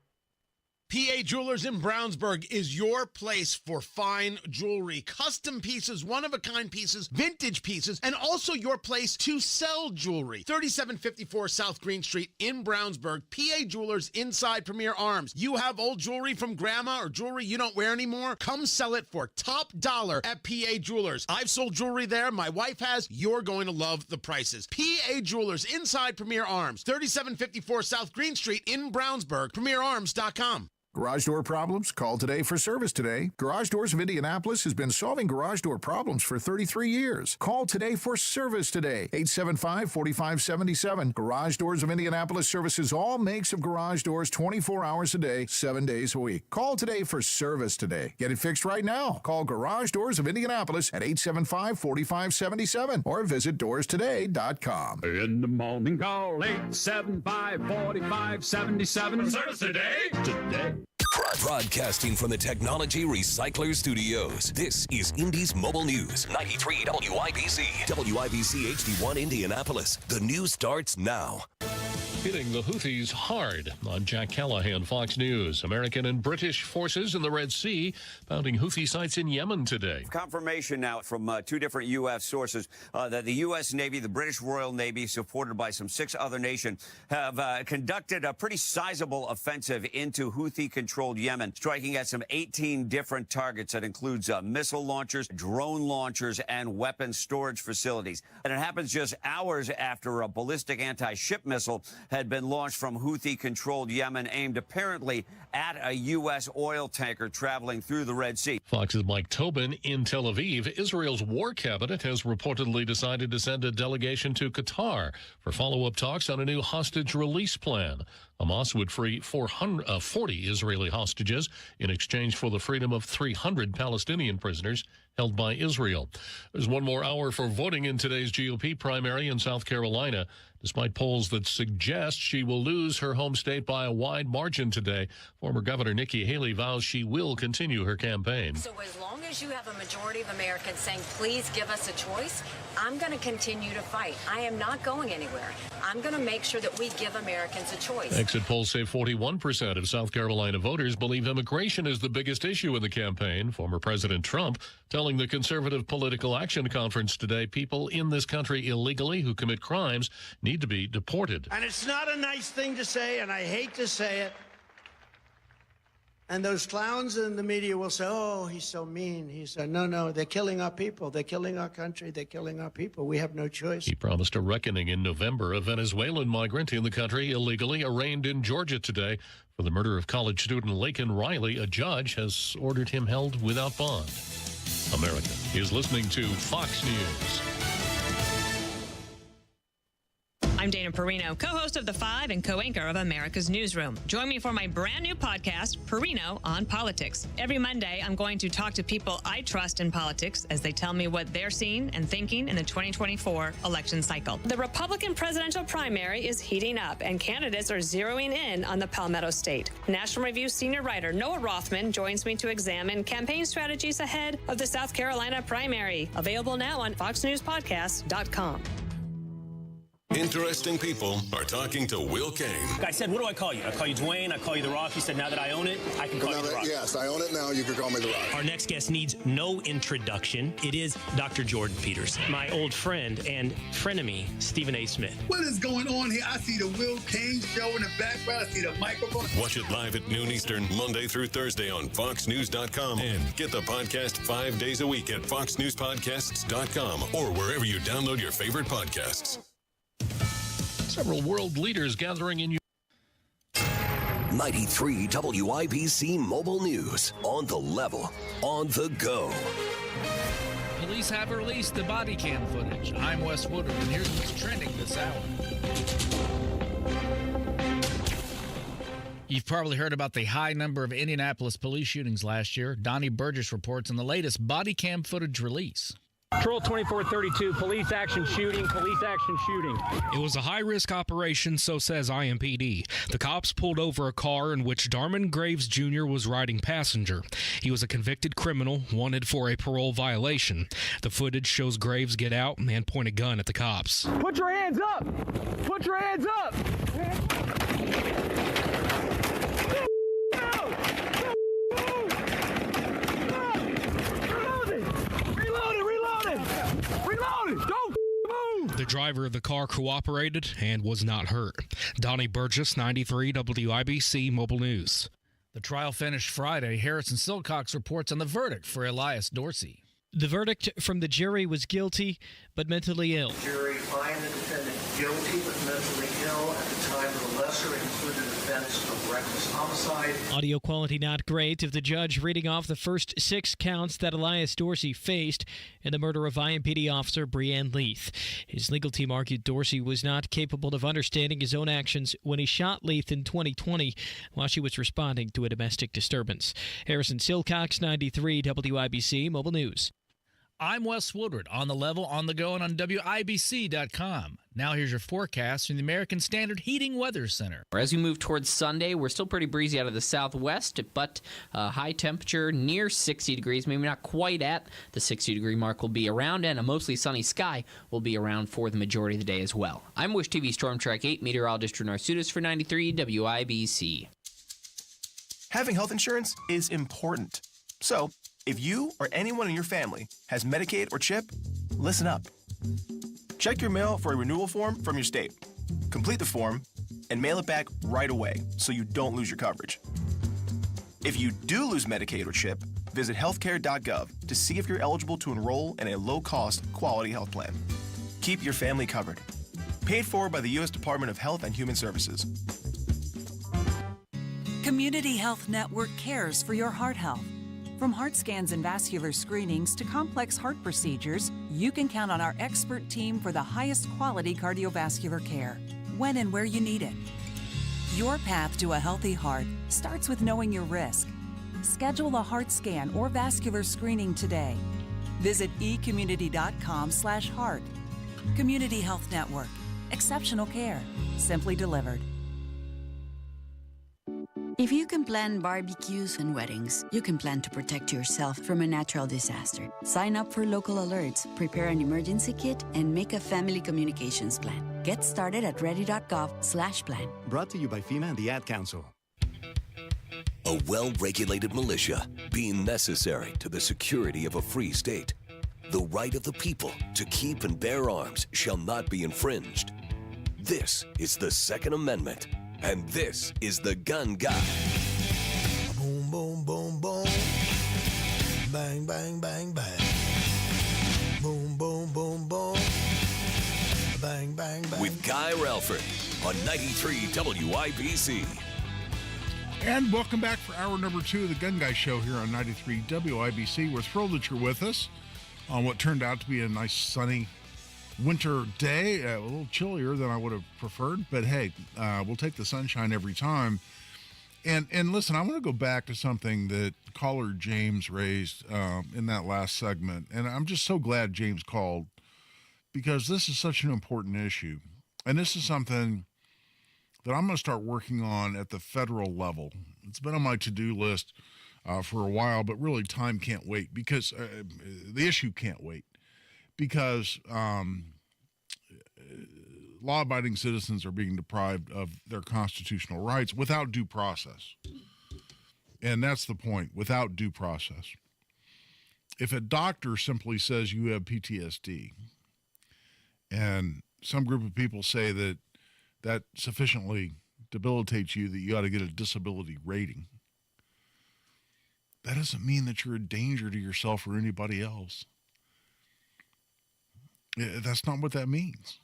PA Jewelers in Brownsburg is your place for fine jewelry, custom pieces, one-of-a-kind pieces, vintage pieces, and also your place to sell jewelry. 3754 South Green Street in Brownsburg, PA Jewelers inside Premier Arms. You have old jewelry from grandma or jewelry you don't wear anymore? Come sell it for top dollar at PA Jewelers. I've sold jewelry there. My wife has. You're going to love the prices. PA Jewelers inside Premier Arms, 3754 South Green Street in Brownsburg, premierarms.com. Garage door problems? Call today for service today. Garage Doors of Indianapolis has been solving garage door problems for 33 years. Call today for service today. 875-4577. Garage Doors of Indianapolis services all makes of garage doors 24 hours a day, 7 days a week. Call today for service today. Get it fixed right now. Call Garage Doors of Indianapolis at 875-4577 or visit doorstoday.com. In the morning, call 875-4577. Service today. Broadcasting from the Technology Recycler Studios, this is Indy's Mobile News, 93 WIBC. WIBC HD1 Indianapolis. The news starts now. Hitting the Houthis hard. I'm Jack Callahan, Fox News. American and British forces in the Red Sea pounding Houthi sites in Yemen today. Confirmation now from 2 different U.S. sources that the U.S. Navy, the British Royal Navy, supported by some 6 other nations, have conducted a pretty sizable offensive into Houthi-controlled Yemen, striking at some 18 different targets. That includes missile launchers, drone launchers, and weapons storage facilities. And it happens just hours after a ballistic anti-ship missile had been launched from Houthi-controlled Yemen, aimed apparently at a U.S. oil tanker traveling through the Red Sea. Fox's Mike Tobin in Tel Aviv. Israel's war cabinet has reportedly decided to send a delegation to Qatar for follow-up talks on a new hostage release plan. Hamas would free 40 Israeli hostages in exchange for the freedom of 300 Palestinian prisoners held by Israel. There's one more hour for voting in today's GOP primary in South Carolina. Despite polls that suggest she will lose her home state by a wide margin today, former Governor Nikki Haley vows she will continue her campaign. So as long as you have a majority of Americans saying, please give us a choice, I'm going to continue to fight. I am not going anywhere. I'm going to make sure that we give Americans a choice. Exit polls say 41% of South Carolina voters believe immigration is the biggest issue in the campaign. Former President Trump telling the Conservative Political Action Conference today people in this country illegally who commit crimes need to be deported. And it's not a nice thing to say, and I hate to say it. And those clowns in the media will say, oh, he's so mean. He said, no, they're killing our people. They're killing our country. They're killing our people. We have no choice. He promised a reckoning in November. A Venezuelan migrant in the country illegally arraigned in Georgia today for the murder of college student Laken Riley. A judge has ordered him held without bond. America is listening to Fox News. I'm Dana Perino, co-host of The Five and co-anchor of America's Newsroom. Join me for my brand new podcast, Perino on Politics. Every Monday, I'm going to talk to people I trust in politics as they tell me what they're seeing and thinking in the 2024 election cycle. The Republican presidential primary is heating up, and candidates are zeroing in on the Palmetto State. National Review senior writer Noah Rothman joins me to examine campaign strategies ahead of the South Carolina primary. Available now on FoxNewsPodcast.com. Interesting people are talking to Will Kane. I said, what do I call you? I call you Dwayne. I call you The Rock. He said, now that I own it, I can call you The Rock. Yes, I own it now. You can call me The Rock. Our next guest needs no introduction. It is Dr. Jordan Peters, my old friend and frenemy, Stephen A. Smith. What is going on here? I see the Will Kane show in the background. I see the microphone. Watch it live at noon Eastern, Monday through Thursday on FoxNews.com. And get the podcast 5 days a week at FoxNewsPodcasts.com or wherever you download your favorite podcasts. Several world leaders gathering in 93 WIBC Mobile News. On the level, on the go. Police have released the body cam footage. I'm Wes Woodard, and here's what's trending this hour. You've probably heard about the high number of Indianapolis police shootings last year. Donnie Burgess reports on the latest body cam footage release. Patrol 2432, police action shooting. It was a high-risk operation, so says IMPD. The cops pulled over a car in which Darman Graves Jr. was riding passenger. He was a convicted criminal, wanted for a parole violation. The footage shows Graves get out and point a gun at the cops. Put your hands up! Put your hands up! The driver of the car cooperated and was not hurt. Donnie Burgess, 93 WIBC Mobile News. The trial finished Friday. Harrison Silcox reports on the verdict for Elias Dorsey. The verdict from the jury was guilty but mentally ill. The jury find the defendant guilty but mentally ill at the time of the lesser included offense of reckless homicide. Audio quality not great of the judge reading off the first 6 counts that Elias Dorsey faced in the murder of IMPD officer Breanne Leith. His legal team argued Dorsey was not capable of understanding his own actions when he shot Leith in 2020 while she was responding to a domestic disturbance. Harrison Silcox, 93 WIBC Mobile News. I'm Wes Woodward, on the level, on the go, and on WIBC.com. Now here's your forecast from the American Standard Heating Weather Center. As we move towards Sunday, we're still pretty breezy out of the southwest, but high temperature near 60 degrees, maybe not quite at the 60-degree mark will be around, and a mostly sunny sky will be around for the majority of the day as well. I'm Wish TV Storm Track 8 meteorologist Drew Narsutis for 93 WIBC. Having health insurance is important. So, if you or anyone in your family has Medicaid or CHIP, listen up. Check your mail for a renewal form from your state. Complete the form and mail it back right away so you don't lose your coverage. If you do lose Medicaid or CHIP, visit healthcare.gov to see if you're eligible to enroll in a low-cost, quality health plan. Keep your family covered. Paid for by the U.S. Department of Health and Human Services. Community Health Network cares for your heart health. From heart scans and vascular screenings to complex heart procedures, you can count on our expert team for the highest quality cardiovascular care, when and where you need it. Your path to a healthy heart starts with knowing your risk. Schedule a heart scan or vascular screening today. Visit ecommunity.com/heart. Community Health Network. Exceptional care. Simply delivered. If you can plan barbecues and weddings, you can plan to protect yourself from a natural disaster. Sign up for local alerts, prepare an emergency kit, and make a family communications plan. Get started at ready.gov/plan. Brought to you by FEMA and the Ad Council. A well-regulated militia being necessary to the security of a free state. The right of the people to keep and bear arms shall not be infringed. This is the Second Amendment. And this is the Gun Guy. Boom, boom, boom, boom. Bang, bang, bang, bang. Boom, boom, boom, boom. Bang, bang, bang. With Guy Relford on 93 WIBC. And welcome back for hour number 2 of the Gun Guy Show here on 93 WIBC. We're thrilled that you're with us on what turned out to be a nice sunny winter day, a little chillier than I would have preferred, but hey, we'll take the sunshine every time. And listen, I want to go back to something that caller James raised in that last segment, and I'm just so glad James called, because this is such an important issue, and this is something that I'm going to start working on at the federal level. It's been on my to-do list for a while, but really time can't wait, because the issue can't wait, because law-abiding citizens are being deprived of their constitutional rights without due process. And that's the point, without due process. If a doctor simply says you have PTSD, and some group of people say that that sufficiently debilitates you that you ought to get a disability rating, that doesn't mean that you're a danger to yourself or anybody else. That's not what that means.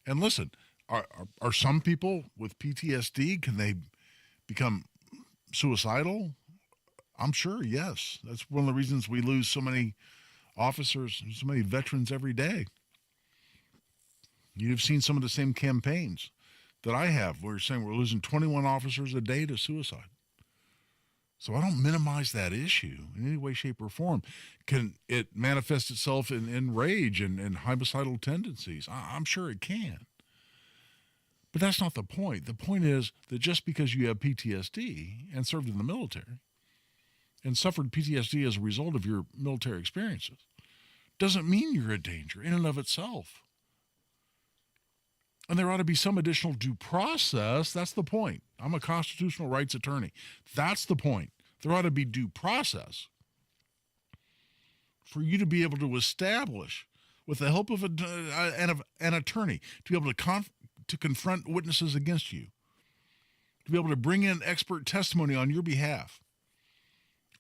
And listen, are some people with PTSD, can they become suicidal? I'm sure, yes. That's one of the reasons we lose so many officers, so many veterans every day. You've seen some of the same campaigns that I have. We're saying we're losing 21 officers a day to suicide. So I don't minimize that issue in any way, shape, or form. Can it manifest itself in rage and homicidal tendencies? I'm sure it can. But that's not the point. The point is that just because you have PTSD and served in the military and suffered PTSD as a result of your military experiences doesn't mean you're a danger in and of itself. And there ought to be some additional due process. That's the point. I'm a constitutional rights attorney. That's the point. There ought to be due process for you to be able to establish, with the help of an attorney, to be able to confront witnesses against you, to be able to bring in expert testimony on your behalf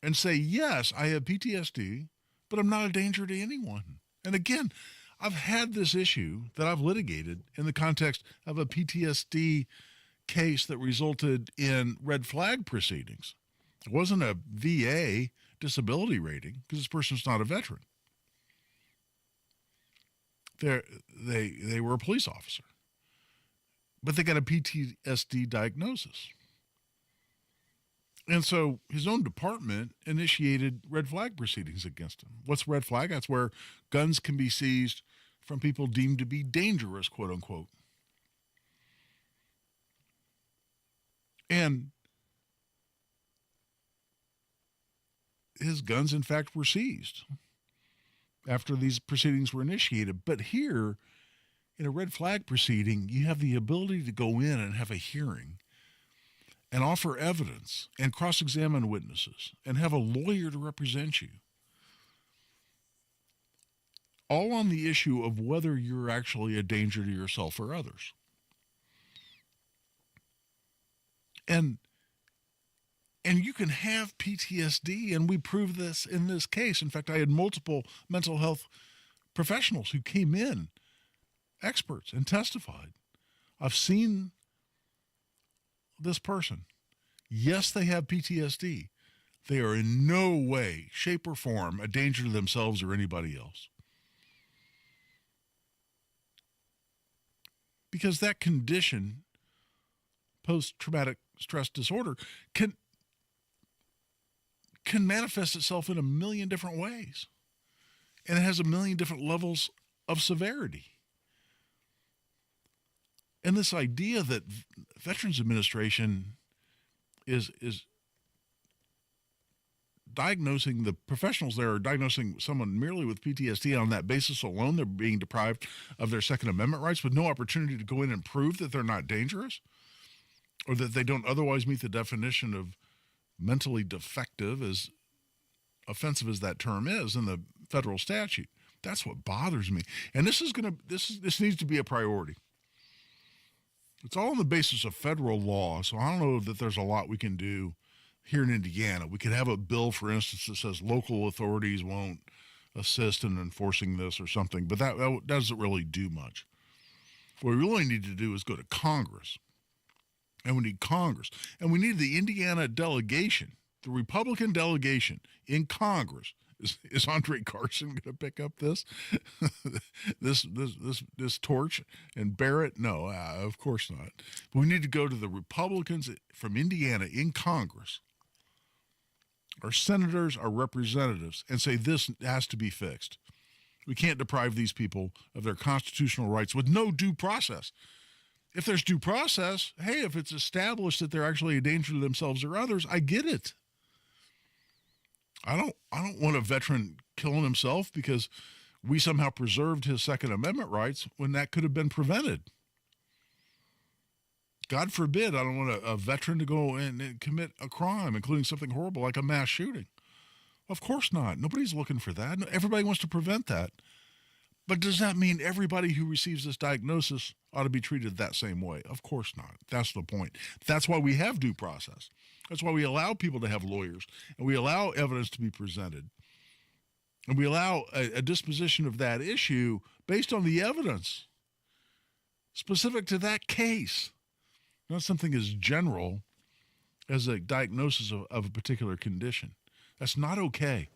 and say, yes, I have PTSD, but I'm not a danger to anyone. And again, I've had this issue that I've litigated in the context of a PTSD case that resulted in red flag proceedings. It wasn't a VA disability rating because this person's not a veteran. They were a police officer, but they got a PTSD diagnosis. And so his own department initiated red flag proceedings against him. What's red flag? That's where guns can be seized from people deemed to be dangerous, quote unquote. And his guns, in fact, were seized after these proceedings were initiated. But here, in a red flag proceeding, you have the ability to go in and have a hearing and offer evidence and cross-examine witnesses and have a lawyer to represent you, all on the issue of whether you're actually a danger to yourself or others. And you can have PTSD, and we proved this in this case. In fact, I had multiple mental health professionals who came in, experts, and testified. I've seen this person. Yes, they have PTSD. They are in no way, shape, or form a danger to themselves or anybody else. Because that condition, post-traumatic stress disorder, can manifest itself in a million different ways. And it has a million different levels of severity. And this idea that Veterans Administration is diagnosing, the professionals there are diagnosing someone merely with PTSD, on that basis alone, they're being deprived of their Second Amendment rights with no opportunity to go in and prove that they're not dangerous or that they don't otherwise meet the definition of mentally defective, as offensive as that term is in the federal statute. That's what bothers me. And this needs to be a priority. It's all on the basis of federal law, so I don't know that there's a lot we can do here in Indiana. We could have a bill, for instance, that says local authorities won't assist in enforcing this or something, but that doesn't really do much. What we really need to do is go to Congress, and we need Congress, and we need the Indiana delegation, the Republican delegation in Congress, Is Andre Carson going to pick up this this torch and bear it? No, of course not. But we need to go to the Republicans from Indiana in Congress, our senators, our representatives, and say this has to be fixed. We can't deprive these people of their constitutional rights with no due process. If there's due process, hey, if it's established that they're actually a danger to themselves or others, I get it. I don't want a veteran killing himself because we somehow preserved his Second Amendment rights when that could have been prevented. God forbid, I don't want a veteran to go and commit a crime, including something horrible like a mass shooting. Of course not. Nobody's looking for that. Everybody wants to prevent that. But does that mean everybody who receives this diagnosis ought to be treated that same way? Of course not. That's the point. That's why we have due process. That's why we allow people to have lawyers, and we allow evidence to be presented, and we allow a disposition of that issue based on the evidence specific to that case, not something as general as a diagnosis of a particular condition. That's not okay.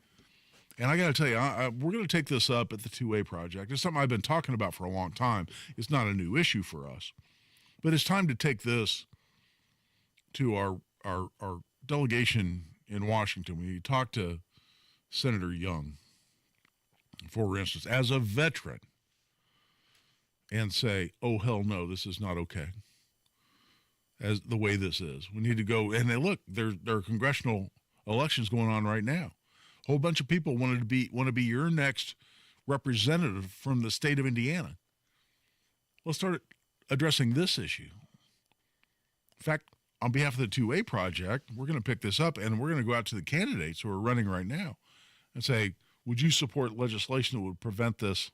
And I got to tell you, we're going to take this up at the 2A Project. It's something I've been talking about for a long time. It's not a new issue for us. But it's time to take this to our delegation in Washington. We talked to Senator Young, for instance, as a veteran, and say, oh, hell no, this is not okay, as the way this is. We need to go, and look, there are congressional elections going on right now. A whole bunch of people want to be your next representative from the state of Indiana. Let's start addressing this issue. In fact, on behalf of the 2A Project, we're going to pick this up, and we're going to go out to the candidates who are running right now and say, would you support legislation that would prevent this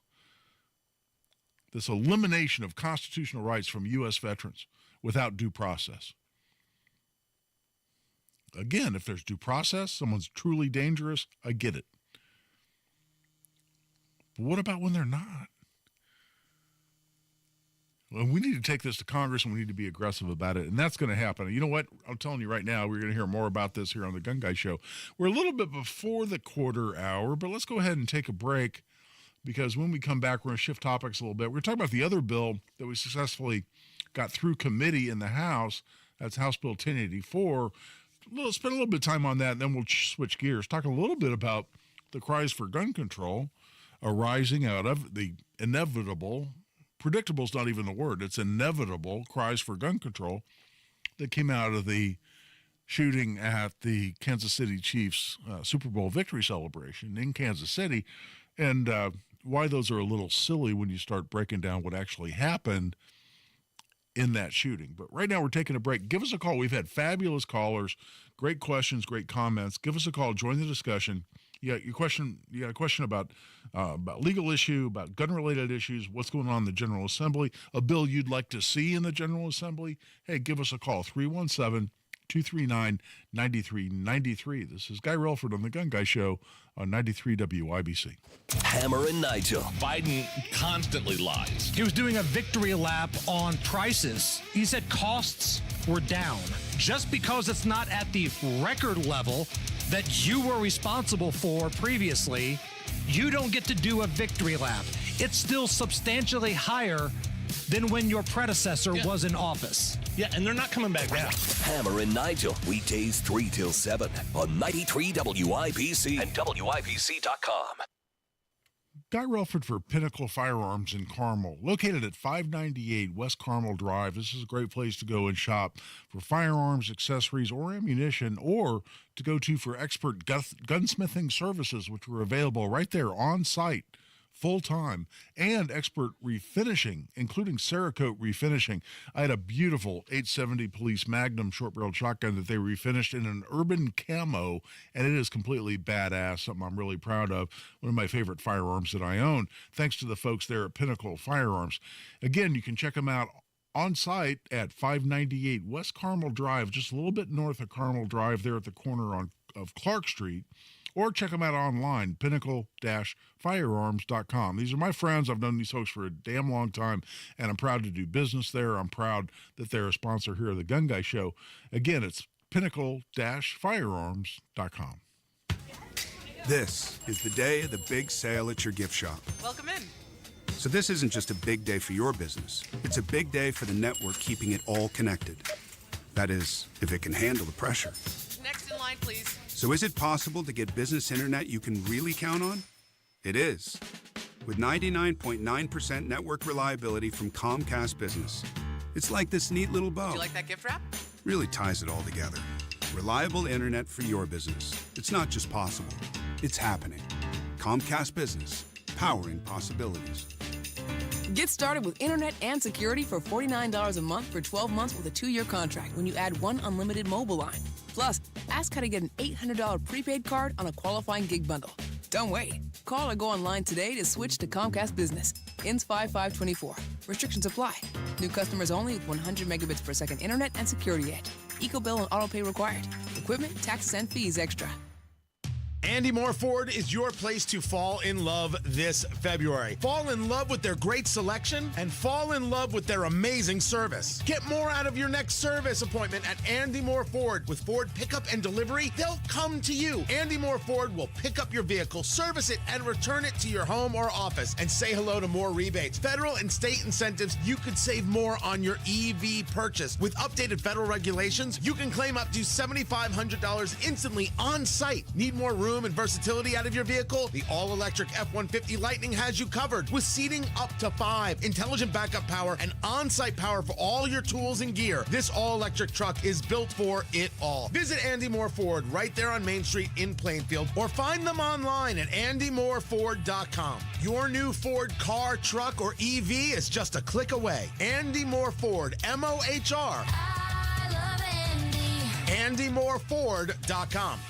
elimination of constitutional rights from U.S. veterans without due process? Again, if there's due process, someone's truly dangerous, I get it. But what about when they're not? Well, we need to take this to Congress, and we need to be aggressive about it, and that's going to happen. You know what? I'm telling you right now, we're going to hear more about this here on the Gun Guy Show. We're a little bit before the quarter hour, but let's go ahead and take a break, because when we come back, we're going to shift topics a little bit. We're going to talk about the other bill that we successfully got through committee in the House. That's House Bill 1084. Spend a little bit of time on that, and then we'll switch gears. Talk a little bit about the cries for gun control arising out of the inevitable, predictable is not even the word, it's inevitable cries for gun control that came out of the shooting at the Kansas City Chiefs Super Bowl victory celebration in Kansas City, and why those are a little silly when you start breaking down what actually happened in that shooting. But right now we're taking a break. Give us a call. We've had fabulous callers, great questions, great comments. Give us a call. Join the discussion. You got a question about legal issue, about gun-related issues, what's going on in the General Assembly, a bill you'd like to see in the General Assembly. Hey, give us a call, 317-239-9393. This is Guy Relford on the Gun Guy Show on 93 WIBC. Hammer and Nigel. Biden constantly lies. He was doing a victory lap on prices. He said costs were down. Just because it's not at the record level that you were responsible for previously, you don't get to do a victory lap. It's still substantially higher than when your predecessor was in office. Yeah, and they're not coming back down. Hammer and Nigel, weekdays 3 till 7 on 93 WIBC and WIBC.com. Guy Relford for Pinnacle Firearms in Carmel, located at 598 West Carmel Drive. This is a great place to go and shop for firearms, accessories, or ammunition, or to go to for expert gunsmithing services, which are available right there on site, full-time, and expert refinishing, including Cerakote refinishing. I had a beautiful 870 Police Magnum short-barreled shotgun that they refinished in an urban camo, and it is completely badass, something I'm really proud of, one of my favorite firearms that I own, thanks to the folks there at Pinnacle Firearms. Again, you can check them out on site at 598 West Carmel Drive, just a little bit north of Carmel Drive there at the corner of Clark Street, or check them out online, pinnacle-firearms.com. These are my friends. I've known these folks for a damn long time, and I'm proud to do business there. I'm proud that they're a sponsor here of the Gun Guy Show. Again, it's pinnacle-firearms.com. This is the day of the big sale at your gift shop. Welcome in. So this isn't just a big day for your business. It's a big day for the network keeping it all connected. That is, if it can handle the pressure. Next in line, please. So is it possible to get business internet you can really count on? It is. With 99.9% network reliability from Comcast Business. It's like this neat little bow. Would you like that gift wrap? Really ties it all together. Reliable internet for your business. It's not just possible. It's happening. Comcast Business. Powering possibilities. Get started with internet and security for $49 a month for 12 months with a 2-year contract when you add one unlimited mobile line. Plus, ask how to get an $800 prepaid card on a qualifying gig bundle. Don't wait. Call or go online today to switch to Comcast Business. Ends 5/5/24. Restrictions apply. New customers only with 100 megabits per second internet and security edge. EcoBill and autopay required. Equipment, taxes, and fees extra. Andy Moore Ford is your place to fall in love this February. Fall in love with their great selection and fall in love with their amazing service. Get more out of your next service appointment at Andy Moore Ford. With Ford pickup and delivery, they'll come to you. Andy Moore Ford will pick up your vehicle, service it, and return it to your home or office. And say hello to more rebates. Federal and state incentives, you could save more on your EV purchase. With updated federal regulations, you can claim up to $7,500 instantly on site. Need more room and versatility out of your vehicle? The all-electric F-150 Lightning has you covered with seating up to 5, intelligent backup power, and on-site power for all your tools and gear. This all-electric truck is built for it all. Visit Andy Moore Ford right there on Main Street in Plainfield or find them online at andymoreford.com. Your new Ford car, truck, or EV is just a click away. Andy Moore Ford, M-O-H-R. I love Andy. andymoreford.com.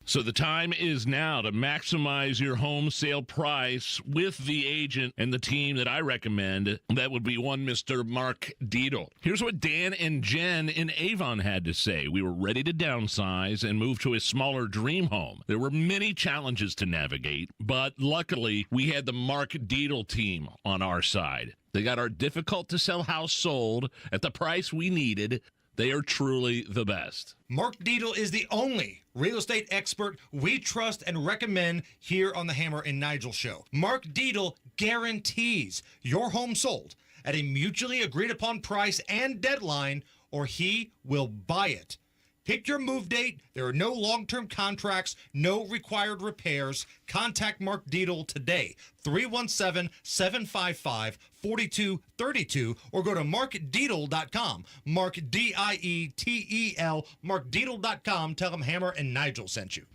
So the time is now to maximize your home sale price with the agent and the team that I recommend. That would be one Mr. Mark Dietl. Here's what Dan and Jen in Avon had to say. We were ready to downsize and move to a smaller dream home. There were many challenges to navigate, but luckily we had the Mark Dietl team on our side. They got our difficult to sell house sold at the price we needed. They are truly the best. Mark Dietl is the only real estate expert we trust and recommend here on the Hammer and Nigel Show. Mark Dietl guarantees your home sold at a mutually agreed upon price and deadline, or he will buy it. Pick your move date. There are no long-term contracts, no required repairs. Contact Mark Dietl today, 317-755-4232, or go to markdietl.com. Mark, D-I-E-T-E-L, markdietl.com. Tell him Hammer and Nigel sent you.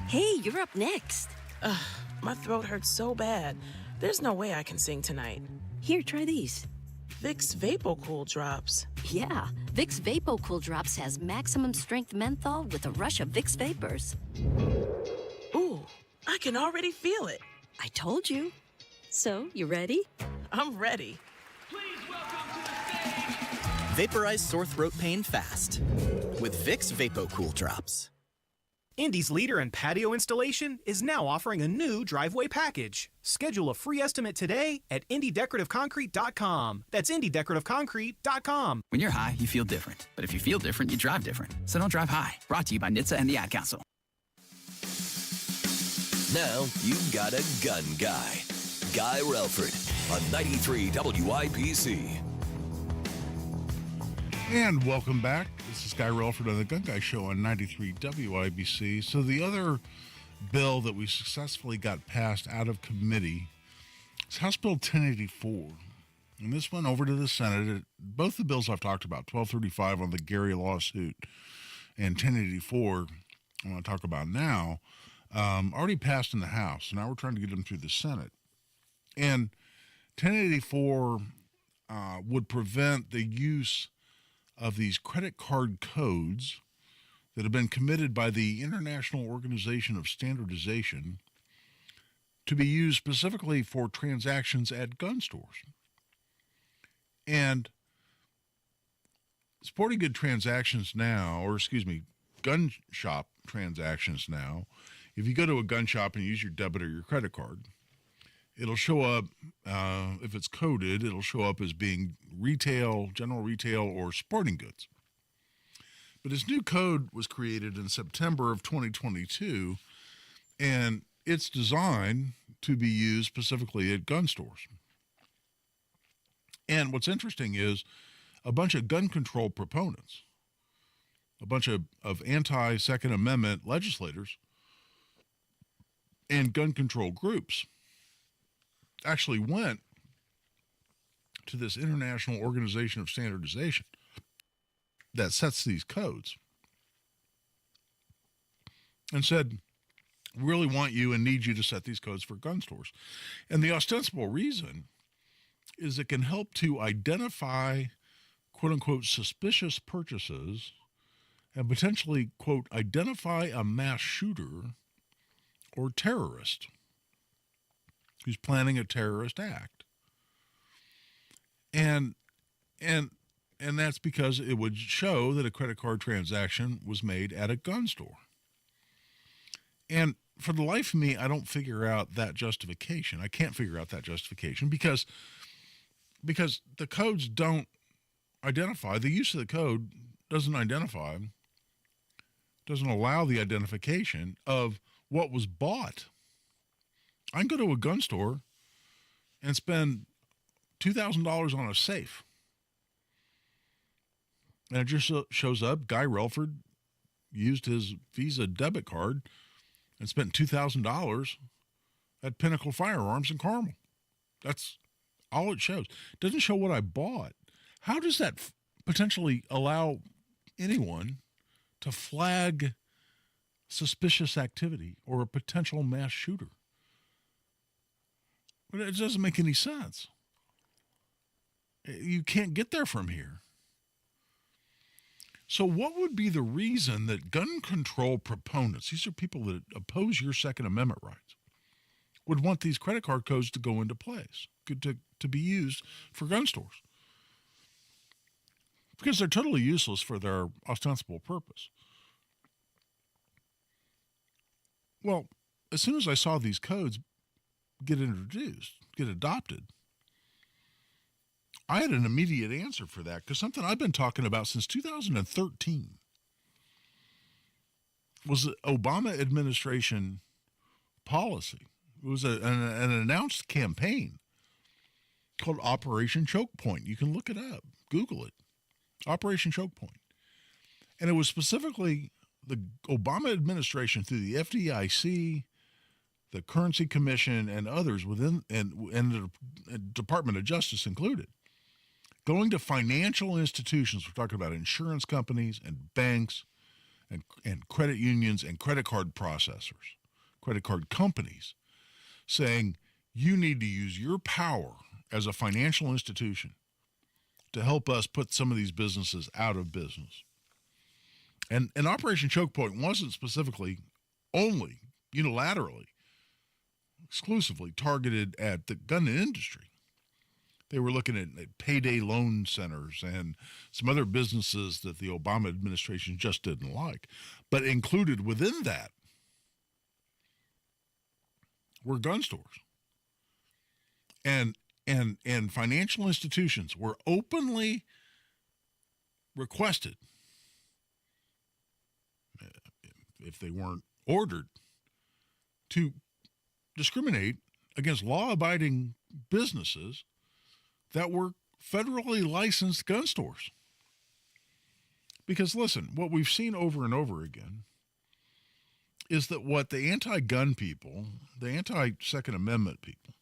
Hey, you're up next. My throat hurts so bad. There's no way I can sing tonight. Here, try these. Vicks VapoCool Drops. Yeah, Vicks VapoCool Drops has maximum strength menthol with a rush of Vicks vapors. Ooh, I can already feel it. I told you. So, you ready? I'm ready. Vaporize sore throat pain fast with Vicks VapoCool Drops. Indy's leader in patio installation is now offering a new driveway package. Schedule a free estimate today at IndyDecorativeConcrete.com. That's IndyDecorativeConcrete.com. When you're high, you feel different. But if you feel different, you drive different. So don't drive high. Brought to you by NHTSA and the Ad Council. Now you've got a gun guy. Guy Relford on 93 WIBC. And welcome back. This is Guy Relford on the Gun Guy Show on 93 WIBC. So the other bill that we successfully got passed out of committee is House Bill 1084. And this went over to the Senate. Both the bills I've talked about, 1235 on the Gary lawsuit and 1084 I want to talk about now, already passed in the House. So now we're trying to get them through the Senate. And 1084 would prevent the use of these credit card codes that have been committed by the International Organization of Standardization to be used specifically for transactions at gun stores. And sporting good transactions now, gun shop transactions now, if you go to a gun shop and use your debit or your credit card, it'll show up, if it's coded, it'll show up as being retail, general retail, or sporting goods. But his new code was created in September of 2022, and it's designed to be used specifically at gun stores. And what's interesting is a bunch of gun control proponents, a bunch of anti-Second Amendment legislators and gun control groups actually went to this international organization of standardization that sets these codes and said, we really want you and need you to set these codes for gun stores. And the ostensible reason is it can help to identify, quote unquote, suspicious purchases and potentially, quote, identify a mass shooter or terrorist who's planning a terrorist act. And that's because it would show that a credit card transaction was made at a gun store. And for the life of me, I don't figure out that justification. I can't figure out that justification because the codes don't identify. The use of the code doesn't identify, doesn't allow the identification of what was bought. I can go to a gun store and spend $2,000 on a safe. And it just shows up, Guy Relford used his Visa debit card and spent $2,000 at Pinnacle Firearms in Carmel. That's all it shows. It doesn't show what I bought. How does that potentially allow anyone to flag suspicious activity or a potential mass shooter? But it doesn't make any sense. You can't get there from here. So what would be the reason that gun control proponents, these are people that oppose your Second Amendment rights, would want these credit card codes to go into place, to be used for gun stores? Because they're totally useless for their ostensible purpose. Well, as soon as I saw these codes get introduced, get adopted, I had an immediate answer for that, because something I've been talking about since 2013 was the Obama administration policy. It was an announced campaign called Operation Choke Point. You can look it up, Google it, Operation Choke Point. And it was specifically the Obama administration through the FDIC, the Currency Commission, and others within, and the Department of Justice included, going to financial institutions. We're talking about insurance companies and banks and credit unions and credit card processors, credit card companies, saying you need to use your power as a financial institution to help us put some of these businesses out of business. And Operation Choke Point wasn't specifically only unilaterally, exclusively targeted at the gun industry. They were looking at payday loan centers and some other businesses that the Obama administration just didn't like. But included within that were gun stores. And financial institutions were openly requested, if they weren't ordered, to discriminate against law-abiding businesses that were federally licensed gun stores. Because listen, what we've seen over and over again is that what the anti-gun people, the anti-Second Amendment people,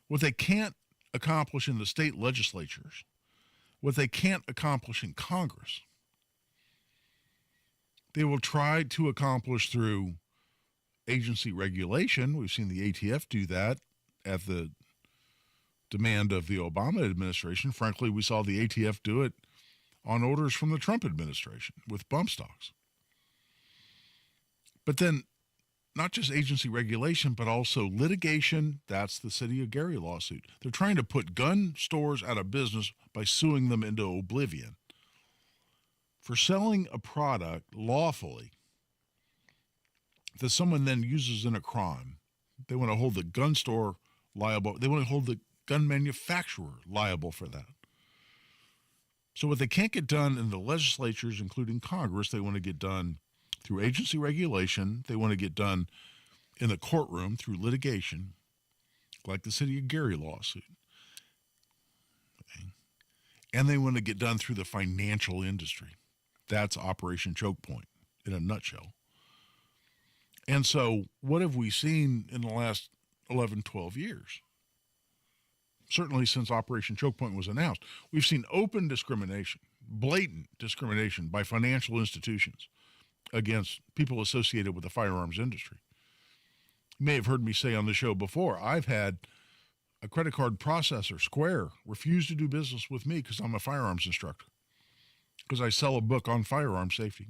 what they can't accomplish in the state legislatures, what they can't accomplish in Congress, they will try to accomplish through agency regulation. We've seen the ATF do that at the demand of the Obama administration. Frankly, we saw the ATF do it on orders from the Trump administration with bump stocks. But then not just agency regulation, but also litigation. That's the City of Gary lawsuit. They're trying to put gun stores out of business by suing them into oblivion for selling a product lawfully that someone then uses in a crime. They want to hold the gun store liable. They want to hold the gun manufacturer liable for that. So what they can't get done in the legislatures, including Congress, they want to get done through agency regulation. They want to get done in the courtroom through litigation, like the City of Gary lawsuit. Okay. And they want to get done through the financial industry. That's Operation Choke Point in a nutshell. And so what have we seen in the last 11, 12 years? Certainly since Operation Choke Point was announced, we've seen open discrimination, blatant discrimination by financial institutions against people associated with the firearms industry. You may have heard me say on the show before, I've had a credit card processor, Square, refuse to do business with me because I'm a firearms instructor, because I sell a book on firearm safety.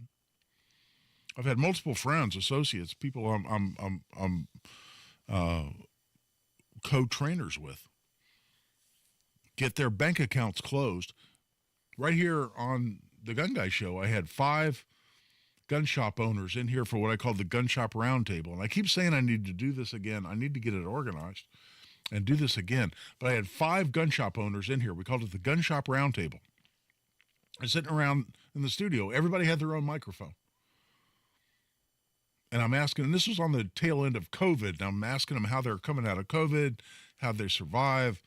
I've had multiple friends, associates, people I'm co-trainers with, get their bank accounts closed. Right here on the Gun Guy Show, I had 5 gun shop owners in here for what I call the gun shop roundtable. And I keep saying I need to do this again. I need to get it organized and do this again. But I had 5 gun shop owners in here. We called it the gun shop roundtable. And sitting around in the studio, everybody had their own microphone. And I'm asking, and this was on the tail end of COVID, and I'm asking them how they're coming out of COVID, how they survive,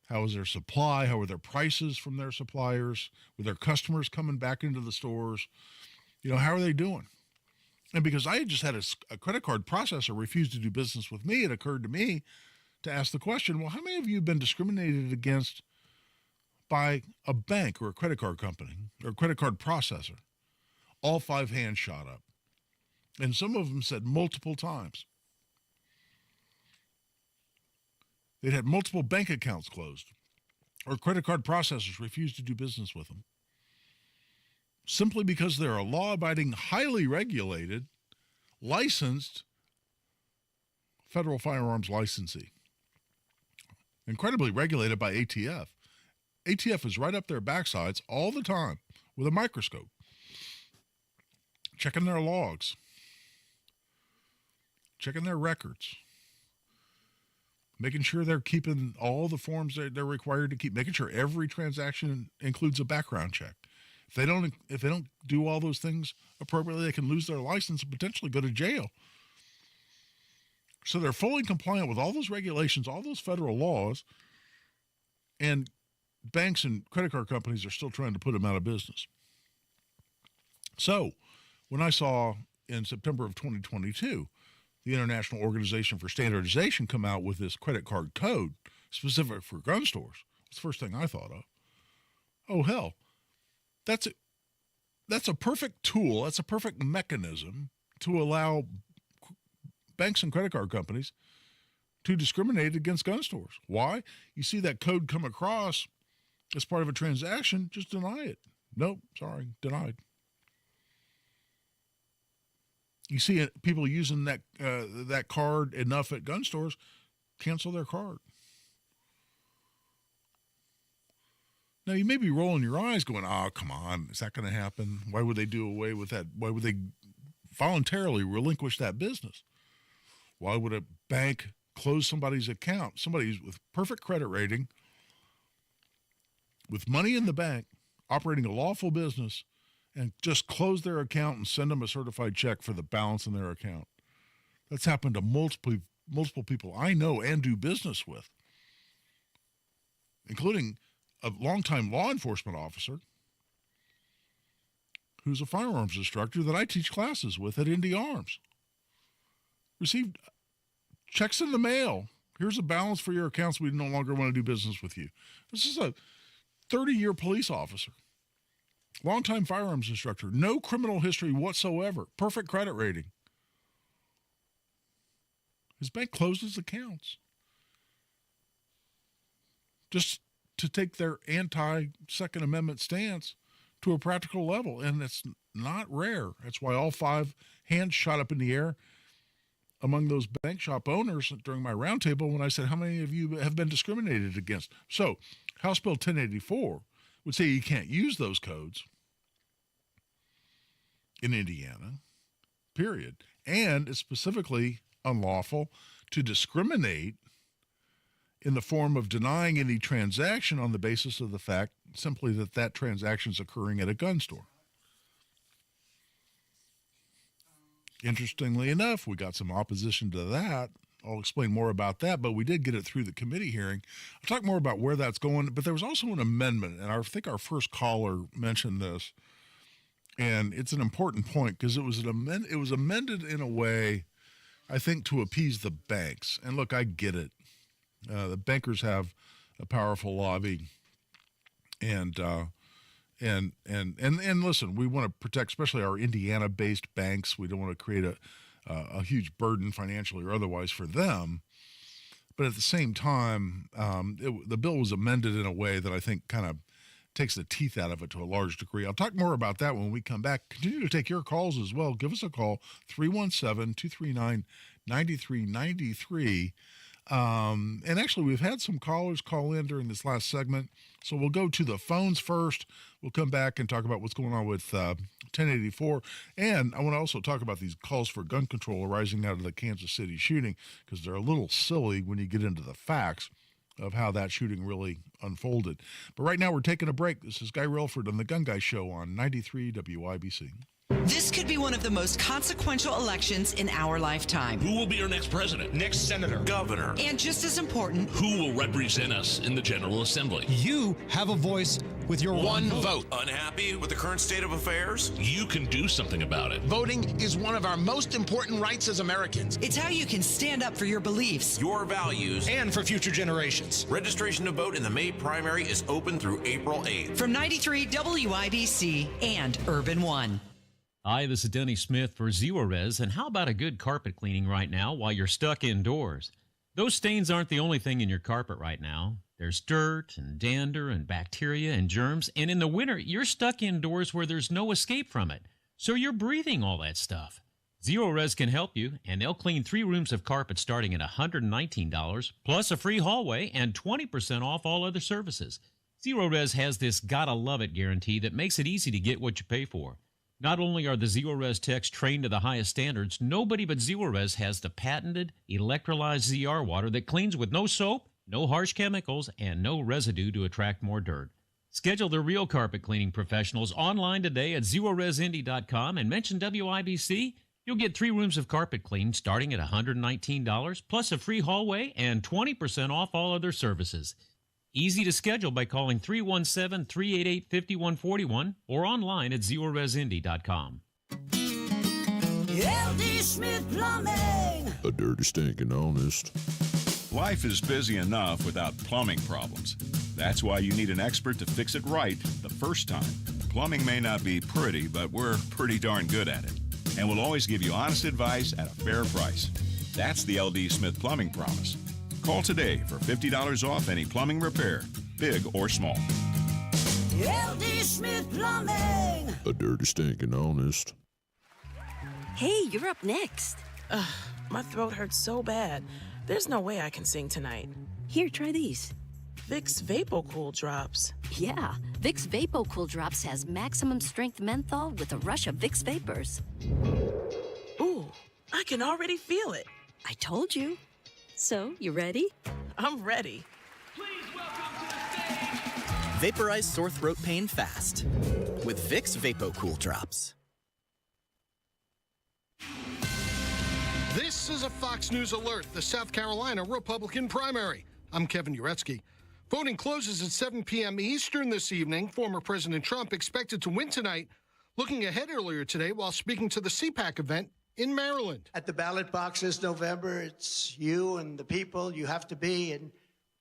how was their supply, how were their prices from their suppliers, were their customers coming back into the stores, how are they doing? And because I had just had a credit card processor refuse to do business with me, it occurred to me to ask the question, well, how many of you have been discriminated against by a bank or a credit card company or a credit card processor? All 5 hands shot up. And some of them said multiple times. They'd had multiple bank accounts closed, or credit card processors refused to do business with them, simply because they're a law-abiding, highly regulated, licensed federal firearms licensee, incredibly regulated by ATF. ATF is right up their backsides all the time with a microscope, checking their logs, checking their records, making sure they're keeping all the forms they're required to keep, making sure every transaction includes a background check. If they don't do all those things appropriately, they can lose their license and potentially go to jail. So they're fully compliant with all those regulations, all those federal laws, and banks and credit card companies are still trying to put them out of business. So when I saw in September of 2022, the International Organization for Standardization come out with this credit card code specific for gun stores, that's the first thing I thought of. Oh, hell, that's a perfect tool. That's a perfect mechanism to allow banks and credit card companies to discriminate against gun stores. Why? You see that code come across as part of a transaction, just deny it. Nope, sorry, denied. You see people using that card enough at gun stores, cancel their card. Now, you may be rolling your eyes going, oh, come on, is that going to happen? Why would they do away with that? Why would they voluntarily relinquish that business? Why would a bank close somebody's account? Somebody with perfect credit rating, with money in the bank, operating a lawful business, and just close their account and send them a certified check for the balance in their account. That's happened to multiple people I know and do business with, including a longtime law enforcement officer who's a firearms instructor that I teach classes with at Indy Arms. Received checks in the mail. Here's a balance for your accounts. We no longer want to do business with you. This is a 30-year police officer. Longtime firearms instructor, no criminal history whatsoever, perfect credit rating. His bank closed his accounts just to take their anti-Second Amendment stance to a practical level, and it's not rare. That's why all 5 hands shot up in the air among those bank shop owners during my roundtable when I said, how many of you have been discriminated against? So House Bill 1084 would say you can't use those codes in Indiana, period. And it's specifically unlawful to discriminate in the form of denying any transaction on the basis of the fact simply that transaction is occurring at a gun store. Interestingly enough, we got some opposition to that. I'll explain more about that, but we did get it through the committee hearing. I'll talk more about where that's going, but there was also an amendment, and I think our first caller mentioned this, and it's an important point because it was amended in a way, I think, to appease the banks. And look, I get it. The bankers have a powerful lobby, and listen, we want to protect, especially our Indiana-based banks. We don't want to create a huge burden financially or otherwise for them. But at the same time, the bill was amended in a way that I think kind of takes the teeth out of it to a large degree. I'll talk more about that when we come back. Continue to take your calls as well. Give us a call, 317-239-9393. And actually, we've had some callers call in during this last segment. So we'll go to the phones first. We'll come back and talk about what's going on with 1084. And I want to also talk about these calls for gun control arising out of the Kansas City shooting, because they're a little silly when you get into the facts of how that shooting really unfolded. But right now, we're taking a break. This is Guy Relford on The Gun Guy Show on 93 WIBC. This could be one of the most consequential elections in our lifetime. Who will be our next president? Next senator. Governor. And just as important, Who will represent us in the General Assembly? You have a voice with your one vote. Unhappy with the current state of affairs? You can do something about it. Voting is one of our most important rights as Americans. It's how you can stand up for your beliefs, your values, and for future generations. Registration to vote in the May primary is open through April 8th. From 93 WIBC and Urban One. Hi, this is Denny Smith for Zero Res, and how about a good carpet cleaning right now while you're stuck indoors? Those stains aren't the only thing in your carpet right now. There's dirt and dander and bacteria and germs, and in the winter, you're stuck indoors where there's no escape from it. So you're breathing all that stuff. Zero Res can help you, and they'll clean 3 rooms of carpet starting at $119, plus a free hallway and 20% off all other services. Zero Res has this gotta love it guarantee that makes it easy to get what you pay for. Not only are the Zero Res techs trained to the highest standards, nobody but Zero Res has the patented electrolyzed ZR water that cleans with no soap, no harsh chemicals, and no residue to attract more dirt. Schedule the real carpet cleaning professionals online today at ZeroResIndy.com and mention WIBC. You'll get 3 rooms of carpet cleaned starting at $119, plus a free hallway and 20% off all other services. Easy to schedule by calling 317-388-5141 or online at ZeroResIndy.com. LD Smith Plumbing. A dirty, stinking honest. Life is busy enough without plumbing problems. That's why you need an expert to fix it right the first time. Plumbing may not be pretty, but we're pretty darn good at it. And we'll always give you honest advice at a fair price. That's the LD Smith Plumbing Promise. Call today for $50 off any plumbing repair, big or small. LD Smith Plumbing. A dirty, stinking honest. Hey, you're up next. My throat hurts so bad. There's no way I can sing tonight. Here, try these. Vicks VapoCool Drops. Yeah, Vicks VapoCool Drops has maximum strength menthol with a rush of Vicks Vapors. Ooh, I can already feel it. I told you. So, you ready? I'm ready. Vaporize sore throat pain fast with Vicks VapoCool Drops. This is a Fox News alert, the South Carolina Republican primary. I'm Kevin Uretsky. Voting closes at 7 p.m. Eastern this evening. Former President Trump expected to win tonight, looking ahead earlier today while speaking to the CPAC event in Maryland. At the ballot box this November, it's you and the people you have to be, and